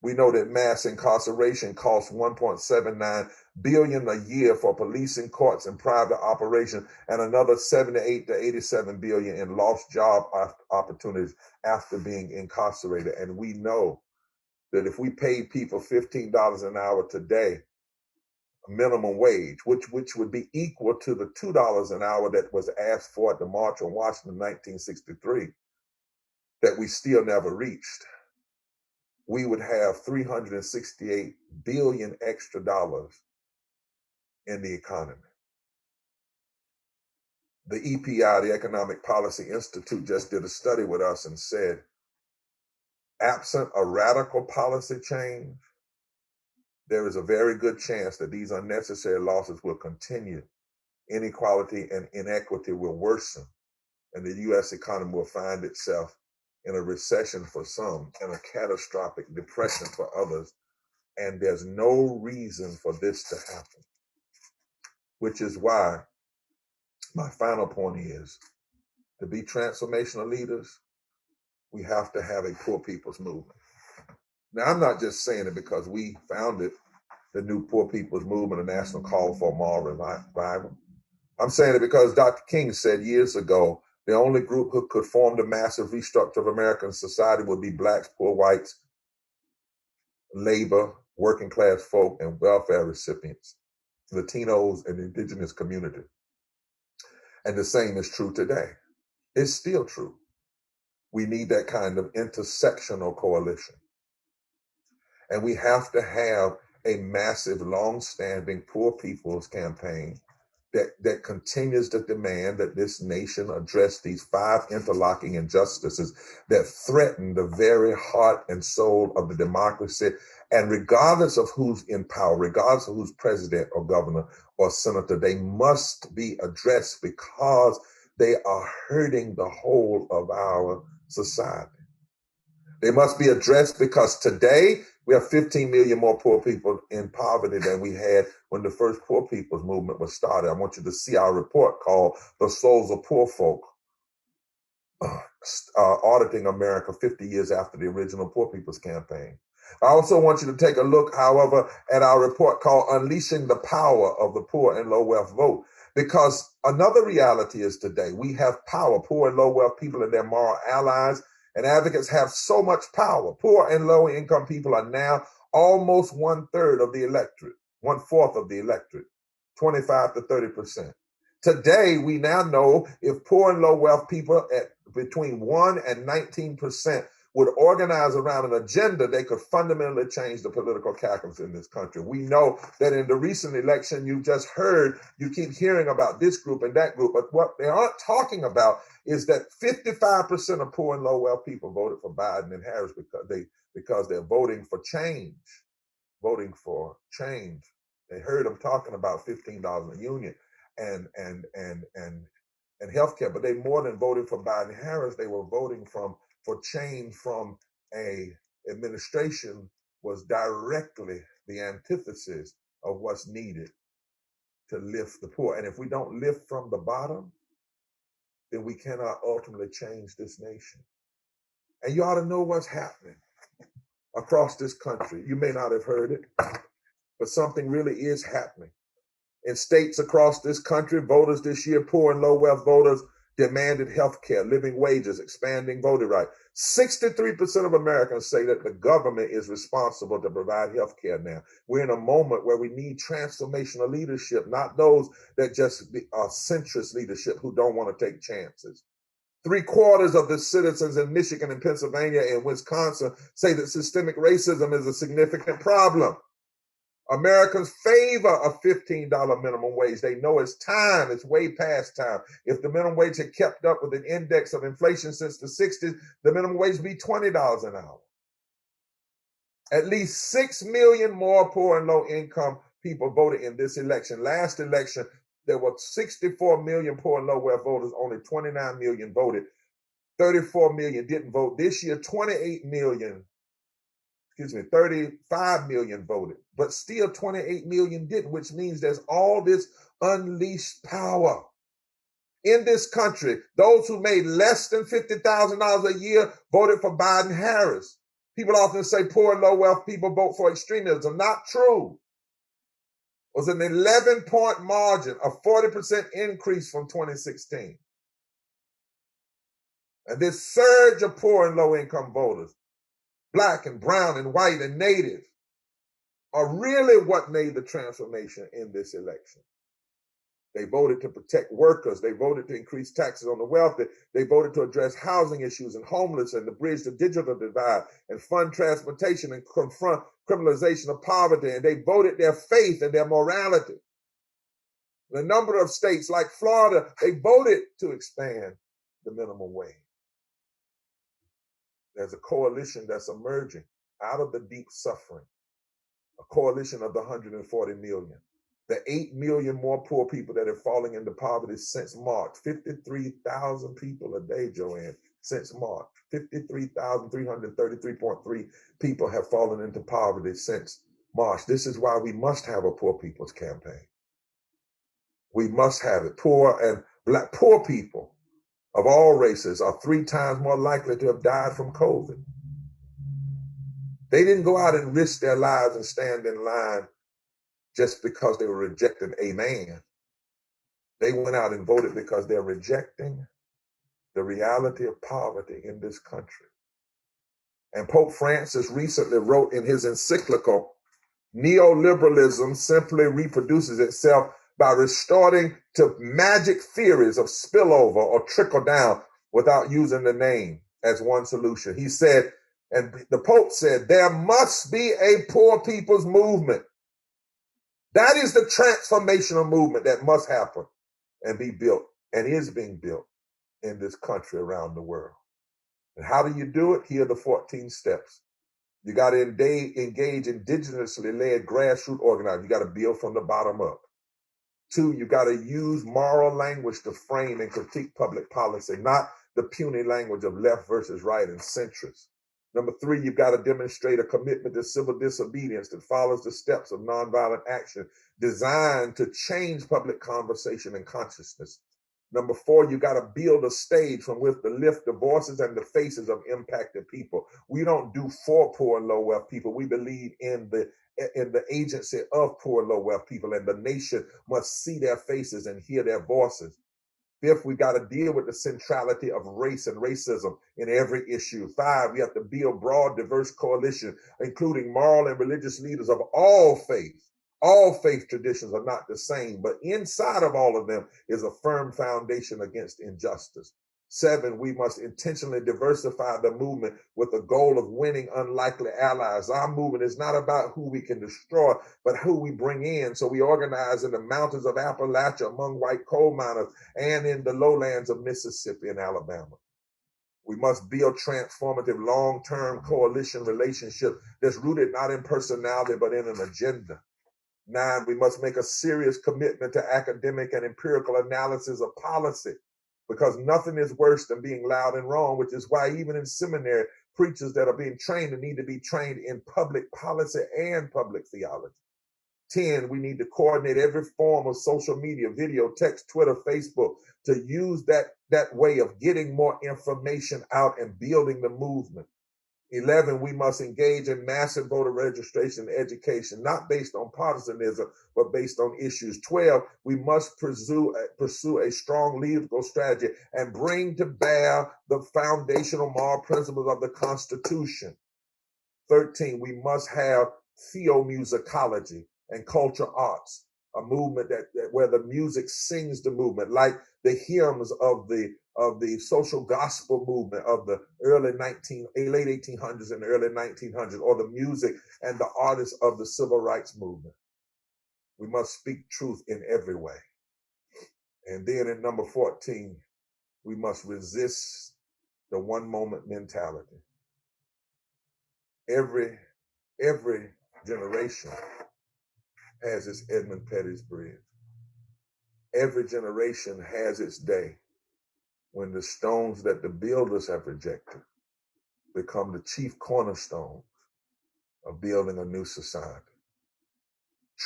We know that mass incarceration costs $1.79 billion a year for policing, courts, and private operations, and another $78 to $87 billion in lost job opportunities after being incarcerated. And we know that if we paid people $15 an hour today, minimum wage, which would be equal to the $2 an hour that was asked for at the March on Washington in 1963, that we still never reached, we would have $368 billion extra dollars in the economy. The EPI, the Economic Policy Institute, just did a study with us and said, absent a radical policy change, there is a very good chance that these unnecessary losses will continue. Inequality and inequity will worsen, and the U.S. economy will find itself in a recession for some and a catastrophic depression for others. And there's no reason for this to happen, which is why my final point is, to be transformational leaders, we have to have a poor people's movement. Now, I'm not just saying it because we founded the new Poor People's Movement, a national call for moral revival. I'm saying it because Dr. King said years ago, the only group who could form the massive restructure of American society would be blacks, poor whites, labor, working class folk and welfare recipients, Latinos and indigenous community. And the same is true today. It's still true. We need that kind of intersectional coalition. And we have to have a massive, long-standing poor people's campaign that continues to demand that this nation address these 5 interlocking injustices that threaten the very heart and soul of the democracy. And regardless of who's in power, regardless of who's president or governor or senator, they must be addressed because they are hurting the whole of our society. They must be addressed because today we have 15 million more poor people in poverty than we had when the first Poor People's Movement was started. I want you to see our report called The Souls of Poor Folk, Auditing America 50 years after the original Poor People's Campaign. I also want you to take a look, however, at our report called Unleashing the Power of the Poor and Low Wealth Vote. Because another reality is today, we have power. Poor and low wealth people and their moral allies and advocates have so much power. Poor and low income people are now almost 1/3 of the electorate, 1/4 of the electorate, 25 to 30%. Today, we now know if poor and low wealth people at between 1 and 19% would organize around an agenda, they could fundamentally change the political calculus in this country. We know that in the recent election, you just heard, you keep hearing about this group and that group, but what they aren't talking about is that 55% of poor and low wealth people voted for Biden and Harris because they're voting for change, voting for change. They heard them talking about $15 a union and healthcare, but they more than voted for Biden and Harris, they were voting for change from a administration was directly the antithesis of what's needed to lift the poor. And if we don't lift from the bottom, then we cannot ultimately change this nation. And you ought to know what's happening across this country. You may not have heard it, but something really is happening. In states across this country, voters this year, poor and low wealth voters, demanded health care, living wages, expanding voting rights. 63% of Americans say that the government is responsible to provide health care now. We're in a moment where we need transformational leadership, not those that just are centrist leadership who don't want to take chances. 3/4 of the citizens in Michigan and Pennsylvania and Wisconsin say that systemic racism is a significant problem. Americans favor a $15 minimum wage. They know it's time. It's way past time. If the minimum wage had kept up with an index of inflation since the 60s, the minimum wage would be $20 an hour. At least 6 million more poor and low income people voted in this election. Last election, there were 64 million poor and low wealth voters. Only 29 million voted. 34 million didn't vote. This year, 35 million voted, but still 28 million didn't, which means there's all this unleashed power. In this country, those who made less than $50,000 a year voted for Biden-Harris. People often say poor and low wealth people vote for extremism. Not true. It was an 11-point margin, a 40% increase from 2016. And this surge of poor and low income voters, Black and brown and white and native, are really what made the transformation in this election. They voted to protect workers. They voted to increase taxes on the wealthy. They voted to address housing issues and homelessness and to bridge the digital divide and fund transportation and confront criminalization of poverty. And they voted their faith and their morality. In a number of states like Florida, they voted to expand the minimum wage. There's a coalition that's emerging out of the deep suffering, a coalition of the 140 million, the 8 million more poor people that are falling into poverty since March, 53,000 people a day, Joanne, since March, 53,333.3 people have fallen into poverty since March. This is why we must have a poor people's campaign. We must have it. Poor and Black, poor people of all races are 3 times more likely to have died from COVID. They didn't go out and risk their lives and stand in line just because they were rejecting a man. They went out and voted because they're rejecting the reality of poverty in this country. And Pope Francis recently wrote in his encyclical Neoliberalism simply reproduces itself by resorting to magic theories of spillover or trickle down without using the name as one solution. He said, and the Pope said, there must be a poor people's movement. That is the transformational movement that must happen and be built and is being built in this country around the world. And how do you do it? Here are the 14 steps. You got to engage indigenously led grassroots organizing. You got to build from the bottom up. 2, you got to use moral language to frame and critique public policy, not the puny language of left versus right and centrist. Number 3, you've got to demonstrate a commitment to civil disobedience that follows the steps of nonviolent action designed to change public conversation and consciousness. Number 4, you got to build a stage from which to lift the voices and the faces of impacted people. We don't do for poor and low wealth people. We believe in the agency of poor and low wealth people, and the nation must see their faces and hear their voices. 5th, we got to deal with the centrality of race and racism in every issue. 5, we have to build broad, diverse coalition, including moral and religious leaders of all faiths. All faith traditions are not the same, but inside of all of them is a firm foundation against injustice. 7, we must intentionally diversify the movement with the goal of winning unlikely allies. Our movement is not about who we can destroy, but who we bring in. So we organize in the mountains of Appalachia among white coal miners and in the lowlands of Mississippi and Alabama. We must build transformative long-term coalition relationships that's rooted not in personality, but in an agenda. 9, we must make a serious commitment to academic and empirical analysis of policy, because nothing is worse than being loud and wrong, which is why even in seminary, preachers that are being trained need to be trained in public policy and public theology. 10, we need to coordinate every form of social media, video, text, Twitter, Facebook, to use that way of getting more information out and building the movement. 11, we must engage in massive voter registration and education, not based on partisanism, but based on issues. 12, we must pursue a strong legal strategy and bring to bear the foundational moral principles of the Constitution. 13, we must have theomusicology and culture arts, a movement that where the music sings the movement, like the hymns of the social gospel movement of the late 1800s and early 1900s, or the music and the artists of the civil rights movement. We must speak truth in every way. And then in number 14, we must resist the one moment mentality. Every generation has its Edmund Pettus Bridge. Every generation has its day when the stones that the builders have rejected become the chief cornerstones of building a new society.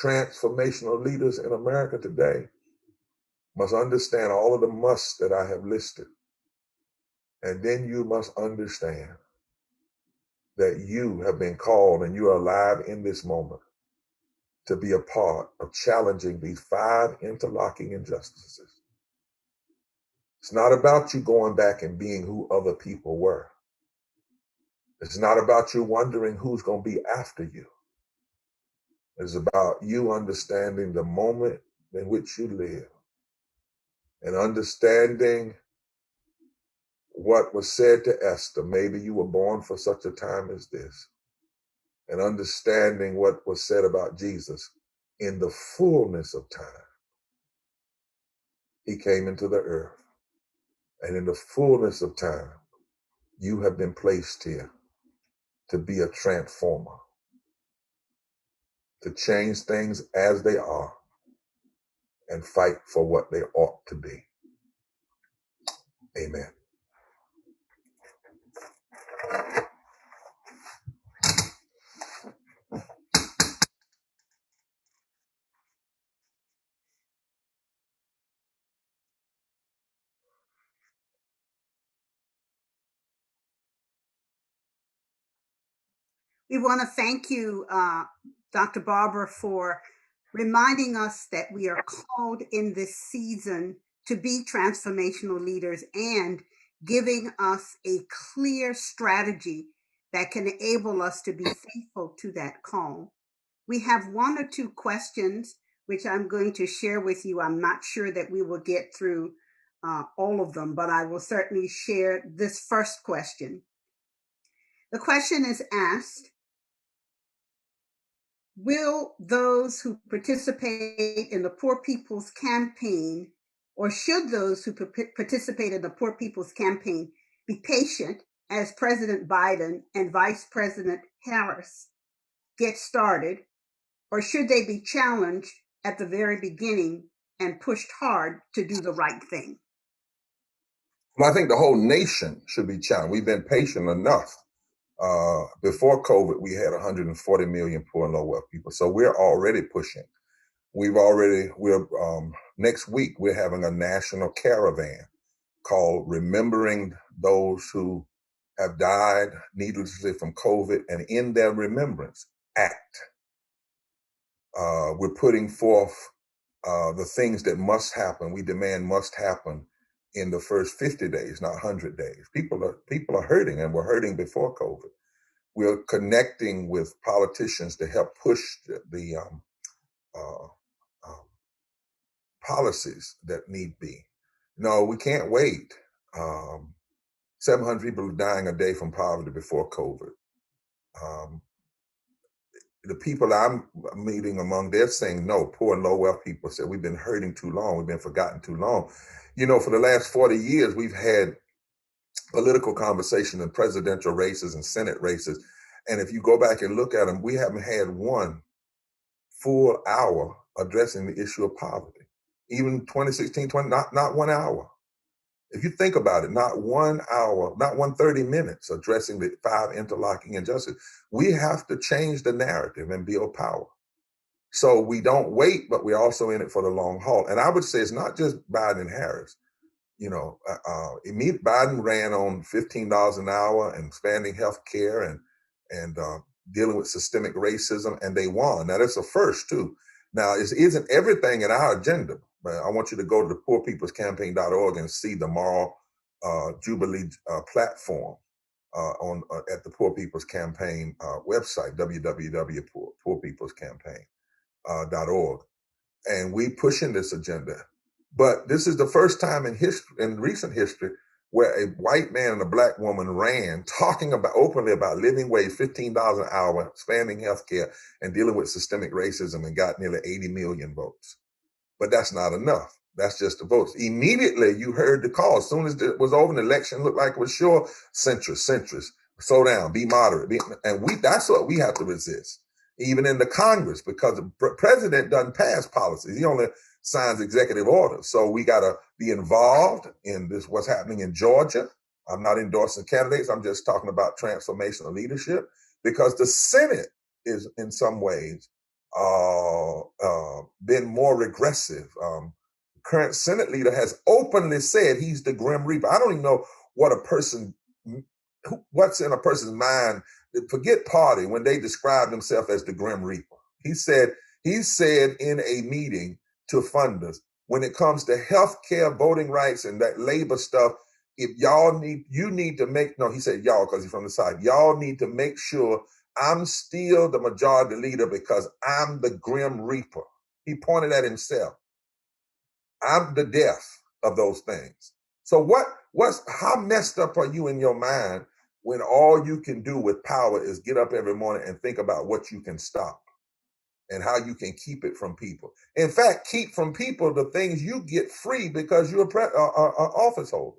Transformational leaders in America today must understand all of the musts that I have listed. And then you must understand that you have been called and you are alive in this moment to be a part of challenging these 5 interlocking injustices. It's not about you going back and being who other people were. It's not about you wondering who's going to be after you. It's about you understanding the moment in which you live and understanding what was said to Esther. Maybe you were born for such a time as this. And understanding what was said about Jesus in the fullness of time. He came into the earth. And in the fullness of time, you have been placed here to be a transformer, to change things as they are and fight for what they ought to be. Amen. We want to thank you, Dr. Barber, for reminding us that we are called in this season to be transformational leaders and giving us a clear strategy that can enable us to be faithful to that call. We have one or two questions, which I'm going to share with you. I'm not sure that we will get through all of them, but I will certainly share this first question. The question is asked, will those who participate in the Poor People's Campaign, or should those who participate in the Poor People's Campaign be patient as President Biden and Vice President Harris get started, or should they be challenged at the very beginning and pushed hard to do the right thing? Well, I think the whole nation should be challenged. We've been patient enough. Before COVID, we had 140 million poor and low wealth people. So we're already pushing. Next week, we're having a national caravan called Remembering Those Who Have Died Needlessly from COVID, and in their remembrance, act. We're putting forth the things that must happen, we demand must happen in the first 50 days, not 100 days. People are hurting, and were hurting before COVID. We're connecting with politicians to help push the policies that need be. No, we can't wait. 700 people are dying a day from poverty before COVID. The people I'm meeting among, they're saying no. Poor and low wealth people say we've been hurting too long. We've been forgotten too long. You know, for the last 40 years, we've had political conversation in presidential races and Senate races. And if you go back and look at them, we haven't had one full hour addressing the issue of poverty. Even 2016, not 1 hour. If you think about it, not 1 hour, not 130 minutes addressing the 5 interlocking injustices. We have to change the narrative and build power. So we don't wait, but we're also in it for the long haul. And I would say it's not just Biden and Harris. You know, Biden ran on $15 an hour and expanding health care and dealing with systemic racism, and they won. Now, that's a first, too. Now, it isn't everything in our agenda, but I want you to go to the poorpeoplescampaign.org and see the Moral Jubilee platform at the Poor People's Campaign website, www.poorpeoplescampaign.org. And we pushing this agenda. But this is the first time in recent history, where a white man and a black woman ran talking openly about living wage, $15 an hour, expanding healthcare, and dealing with systemic racism, and got nearly 80 million votes. But that's not enough. That's just the votes. Immediately, you heard the call. As soon as it was over, the election looked like it was sure. Centrist, slow down, be moderate. That's what we have to resist, even in the Congress, because the president doesn't pass policies. He only signs executive orders. So we got to be involved in this, what's happening in Georgia. I'm not endorsing candidates. I'm just talking about transformational leadership, because the Senate is in some ways been more regressive. Current Senate leader has openly said he's the Grim Reaper. I don't even know what's in a person's mind. Forget party when they describe themselves as the Grim Reaper. He said in a meeting to funders, when it comes to health care, voting rights, and that labor stuff, if you need to make, no, he said y'all because he's from the side, y'all need to make sure I'm still the majority leader because I'm the Grim Reaper. He pointed at himself. I'm the death of those things. So how messed up are you in your mind when all you can do with power is get up every morning and think about what you can stop and how you can keep it from people? In fact, keep from people the things you get free because you're an office holder.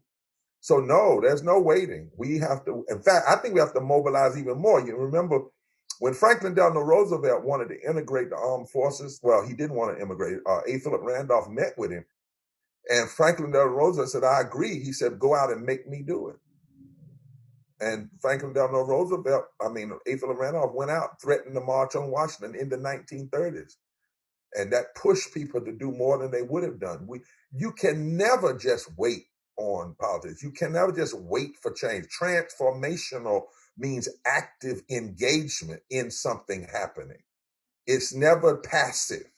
So no, there's no waiting. We have to, in fact, I think we have to mobilize even more. You remember when Franklin Delano Roosevelt wanted to integrate the armed forces, well, he didn't want to immigrate. A. Philip Randolph met with him, and Franklin Delano Roosevelt said, I agree. He said, go out and make me do it. And Franklin Delano Roosevelt, A. Philip Randolph went out, threatened to march on Washington in the 1930s. And that pushed people to do more than they would have done. You can never just wait on politics. You can never just wait for change. Transformational means active engagement in something happening. It's never passive.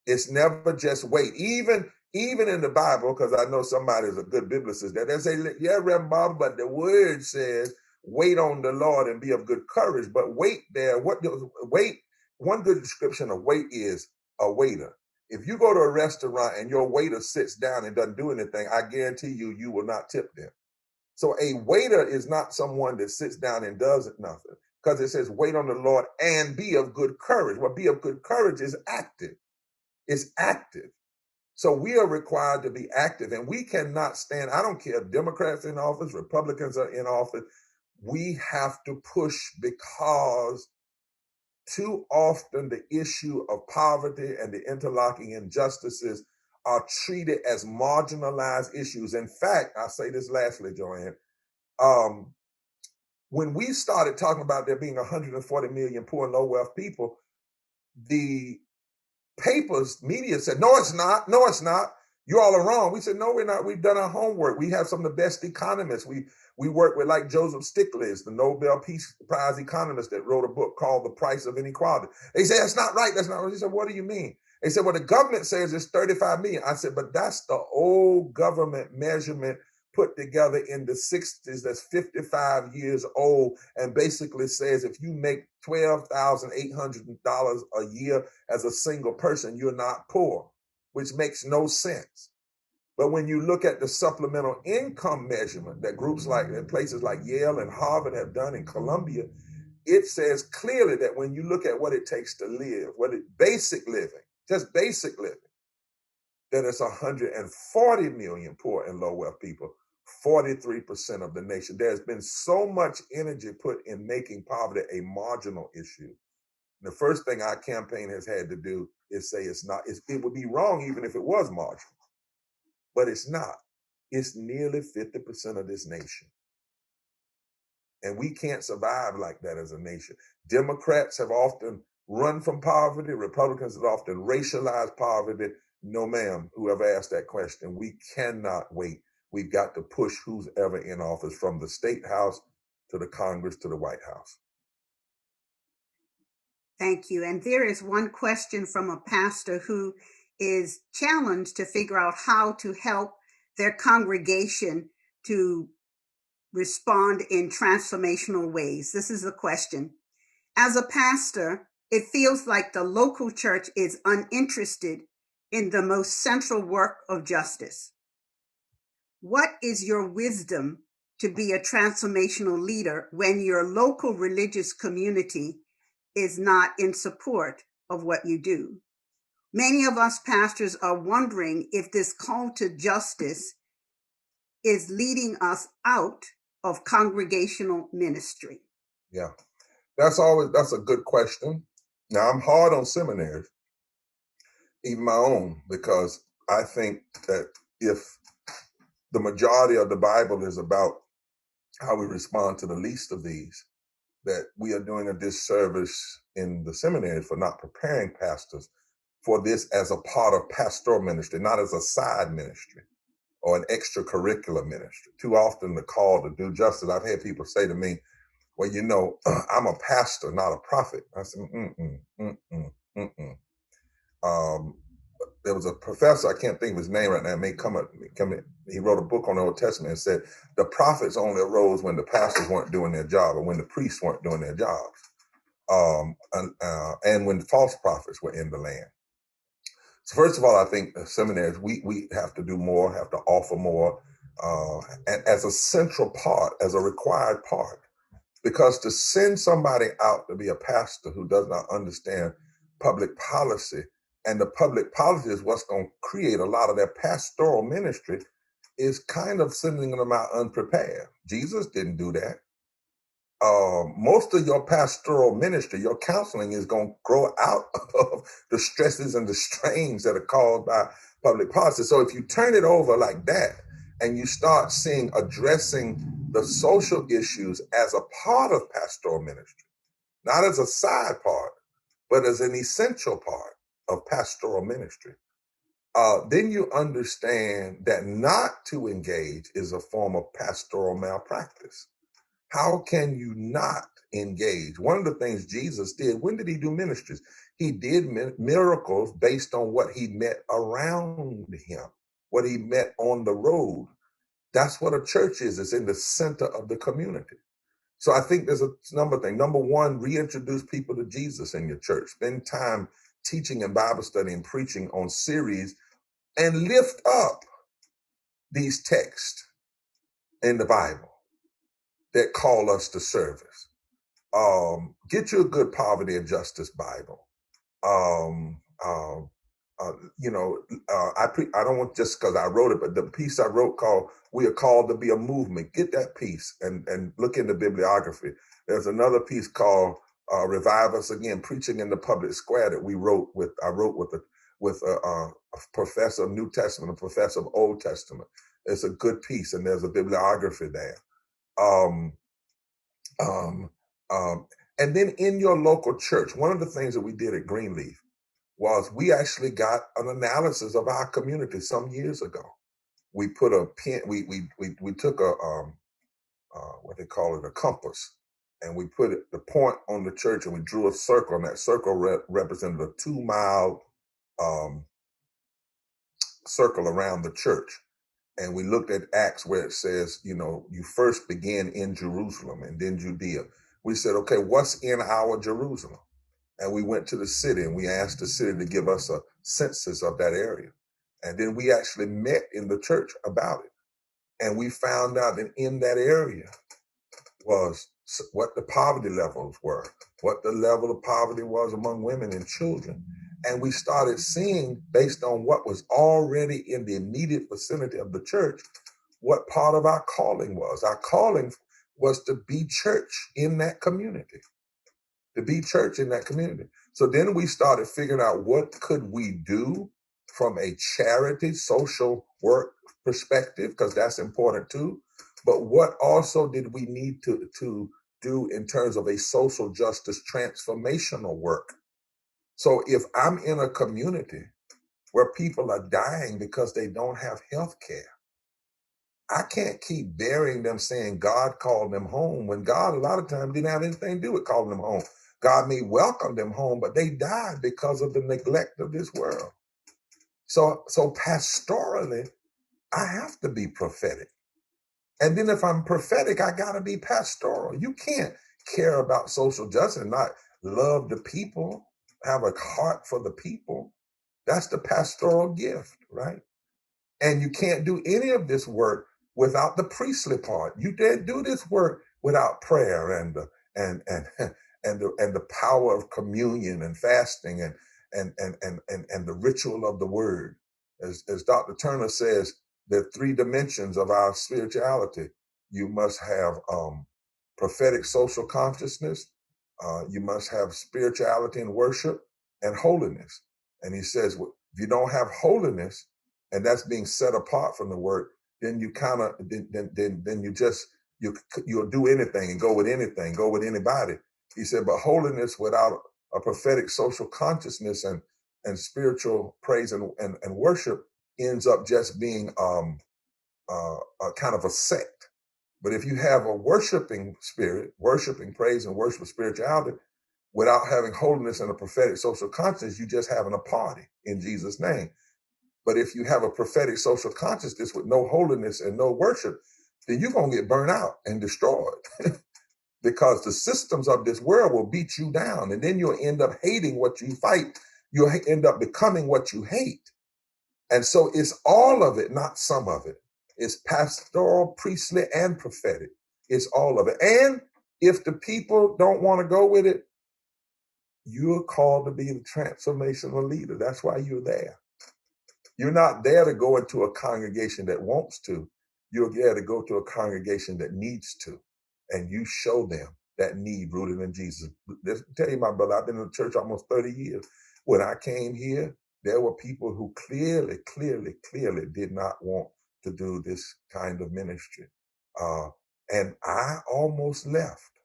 It's never just wait. Even in the Bible, because I know somebody is a good biblicist, that they say, yeah, Reverend Bob, but the word says, wait on the Lord and be of good courage. But wait there, wait one good description of wait is a waiter. If you go to a restaurant and your waiter sits down and doesn't do anything, I guarantee you, you will not tip them. So a waiter is not someone that sits down and does nothing, because it says wait on the Lord and be of good courage. Well, be of good courage is active. It's active. So we are required to be active, and we cannot stand, I don't care if Democrats in office, Republicans are in office, we have to push, because too often the issue of poverty and the interlocking injustices are treated as marginalized issues. In fact, I'll say this lastly, Joanne, when we started talking about there being 140 million poor and low wealth people, the papers, media said, no, it's not. No, it's not. You all are wrong. We said, no, we're not. We've done our homework. We have some of the best economists. We work with like Joseph Stiglitz, the Nobel Peace Prize economist that wrote a book called The Price of Inequality. They said, that's not right. That's not right. He said, what do you mean? They said, well, the government says it's 35 million. I said, but that's the old government measurement put together in the 60s, that's 55 years old, and basically says if you make $12,800 a year as a single person, you're not poor, which makes no sense. But when you look at the supplemental income measurement that groups like in places like Yale and Harvard have done in Columbia, it says clearly that when you look at what it takes to live, basic living, just basic living, that it's 140 million poor and low wealth people, 43% of the nation. There's been so much energy put in making poverty a marginal issue. The first thing our campaign has had to do is say it's not. It would be wrong even if it was marginal, but it's not. It's nearly 50% of this nation. And we can't survive like that as a nation. Democrats have often run from poverty. Republicans have often racialized poverty. No, ma'am, whoever asked that question, we cannot wait. We've got to push who's ever in office, from the state house to the Congress to the White House. Thank you. And there is one question from a pastor who is challenged to figure out how to help their congregation to respond in transformational ways. This is the question. As a pastor, it feels like the local church is uninterested in the most central work of justice. What is your wisdom to be a transformational leader when your local religious community is not in support of what you do? Many of us pastors are wondering if this call to justice is leading us out of congregational ministry. Yeah, that's a good question. Now, I'm hard on seminaries, even my own, because I think that if the majority of the Bible is about how we respond to the least of these, that we are doing a disservice in the seminaries for not preparing pastors for this as a part of pastoral ministry, not as a side ministry or an extracurricular ministry. Too often the call to do justice, I've had people say to me, well, you know, I'm a pastor, not a prophet. I said, there was a professor, I can't think of his name right now, it may come up, he wrote a book on the Old Testament and said, the prophets only arose when the pastors weren't doing their job, or when the priests weren't doing their jobs, and when false prophets were in the land. So first of all, I think seminaries, we have to do more, have to offer more, and as a central part, as a required part, because to send somebody out to be a pastor who does not understand public policy, and the public policy is what's going to create a lot of their pastoral ministry, is kind of sending them out unprepared. Jesus didn't do that. Most of your pastoral ministry, your counseling, is going to grow out of the stresses and the strains that are caused by public policy. So if you turn it over like that, and you start addressing the social issues as a part of pastoral ministry, not as a side part, but as an essential part of pastoral ministry, then you understand that not to engage is a form of pastoral malpractice. How can you not engage? One of the things Jesus did, when did he do ministries? He did miracles based on what he met around him, what he met on the road. That's what a church is. It's in the center of the community. So I think there's a number of things. Number one, reintroduce people to Jesus in your church. Spend time teaching and Bible study and preaching on series, and lift up these texts in the Bible that call us to service. Get you a good poverty and justice Bible. I don't want just because I wrote it, but the piece I wrote called "We Are Called to Be a Movement." Get that piece and look into bibliography. There's another piece called "Revive Us Again: Preaching in the Public Square" that I wrote with a professor of New Testament, a professor of Old Testament. It's a good piece, and there's a bibliography there. And then in your local church, one of the things that we did at Greenleaf was we actually got an analysis of our community some years ago. We put a pin, we took a what they call it, a compass, and we put the point on the church, and we drew a circle, and that circle represented a 2-mile circle around the church. And we looked at Acts where it says, you first began in Jerusalem and then Judea. We said, okay, what's in our Jerusalem? And we went to the city and we asked the city to give us a census of that area. And then we actually met in the church about it. And we found out that in that area was what the poverty levels were, what the level of poverty was among women and children. And we started seeing, based on what was already in the immediate vicinity of the church, what part of our calling was. Our calling was to be church in that community, to be church in that community. So then we started figuring out what could we do from a charity, social work perspective, because that's important too. But what also did we need to do in terms of a social justice transformational work? So if I'm in a community where people are dying because they don't have health care, I can't keep burying them saying God called them home when God a lot of times didn't have anything to do with calling them home. God may welcome them home, but they died because of the neglect of this world. So pastorally, I have to be prophetic. And then if I'm prophetic, I got to be pastoral. You can't care about social justice and not love the people, have a heart for the people. That's the pastoral gift, right? And you can't do any of this work without the priestly part. You can't do this work without prayer and the power of communion and fasting and the ritual of the word. As Dr. Turner says, there are 3 dimensions of our spirituality. You must have prophetic social consciousness. You must have spirituality and worship and holiness. And he says, if you don't have holiness, and that's being set apart from the word, then you kind of, then you'll do anything and go with anything, go with anybody. He said, but holiness without a prophetic social consciousness and spiritual praise and worship ends up just being a kind of a sect. But if you have a worshiping spirit, worshiping praise and worship spirituality, without having holiness and a prophetic social consciousness, you just having a party in Jesus' name. But if you have a prophetic social consciousness with no holiness and no worship, then you're going to get burnt out and destroyed because the systems of this world will beat you down. And then you'll end up hating what you fight. You'll end up becoming what you hate. And so it's all of it, not some of it. It's pastoral, priestly, and prophetic. It's all of it. And if the people don't want to go with it, you're called to be the transformational leader. That's why you're there. You're not there to go into a congregation that wants to. You're there to go to a congregation that needs to. And you show them that need rooted in Jesus. Let me tell you, my brother, I've been in the church almost 30 years. When I came here, there were people who clearly did not want to do this kind of ministry. And I almost left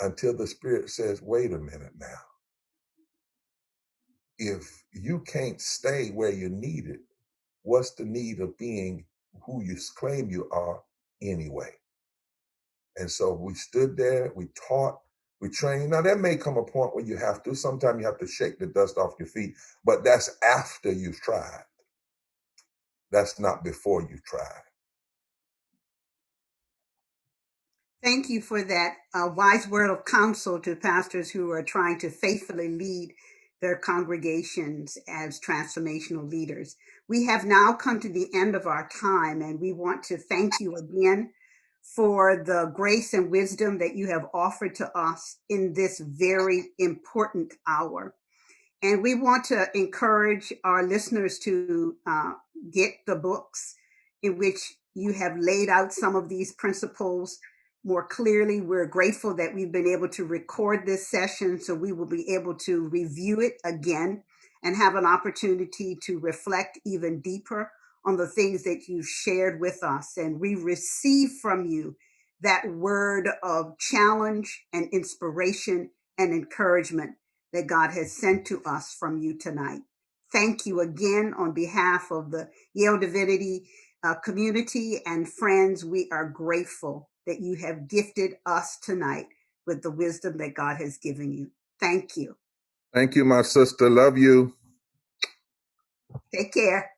until the Spirit says, wait a minute now. If you can't stay where you're needed, what's the need of being who you claim you are anyway? And so we stood there, we taught, we trained. Now, there may come a point where you have to. Sometimes you have to shake the dust off your feet, but that's after you've tried. That's not before you've tried. Thank you for that wise word of counsel to pastors who are trying to faithfully lead their congregations as transformational leaders. We have now come to the end of our time, and we want to thank you again for the grace and wisdom that you have offered to us in this very important hour. And we want to encourage our listeners to get the books in which you have laid out some of these principles more clearly. We're grateful that we've been able to record this session, so we will be able to review it again and have an opportunity to reflect even deeper on the things that you've shared with us. And we receive from you that word of challenge and inspiration and encouragement that God has sent to us from you tonight. Thank you again on behalf of the Yale Divinity community and friends. We are grateful that you have gifted us tonight with the wisdom that God has given you. Thank you. Thank you, my sister. Love you. Take care.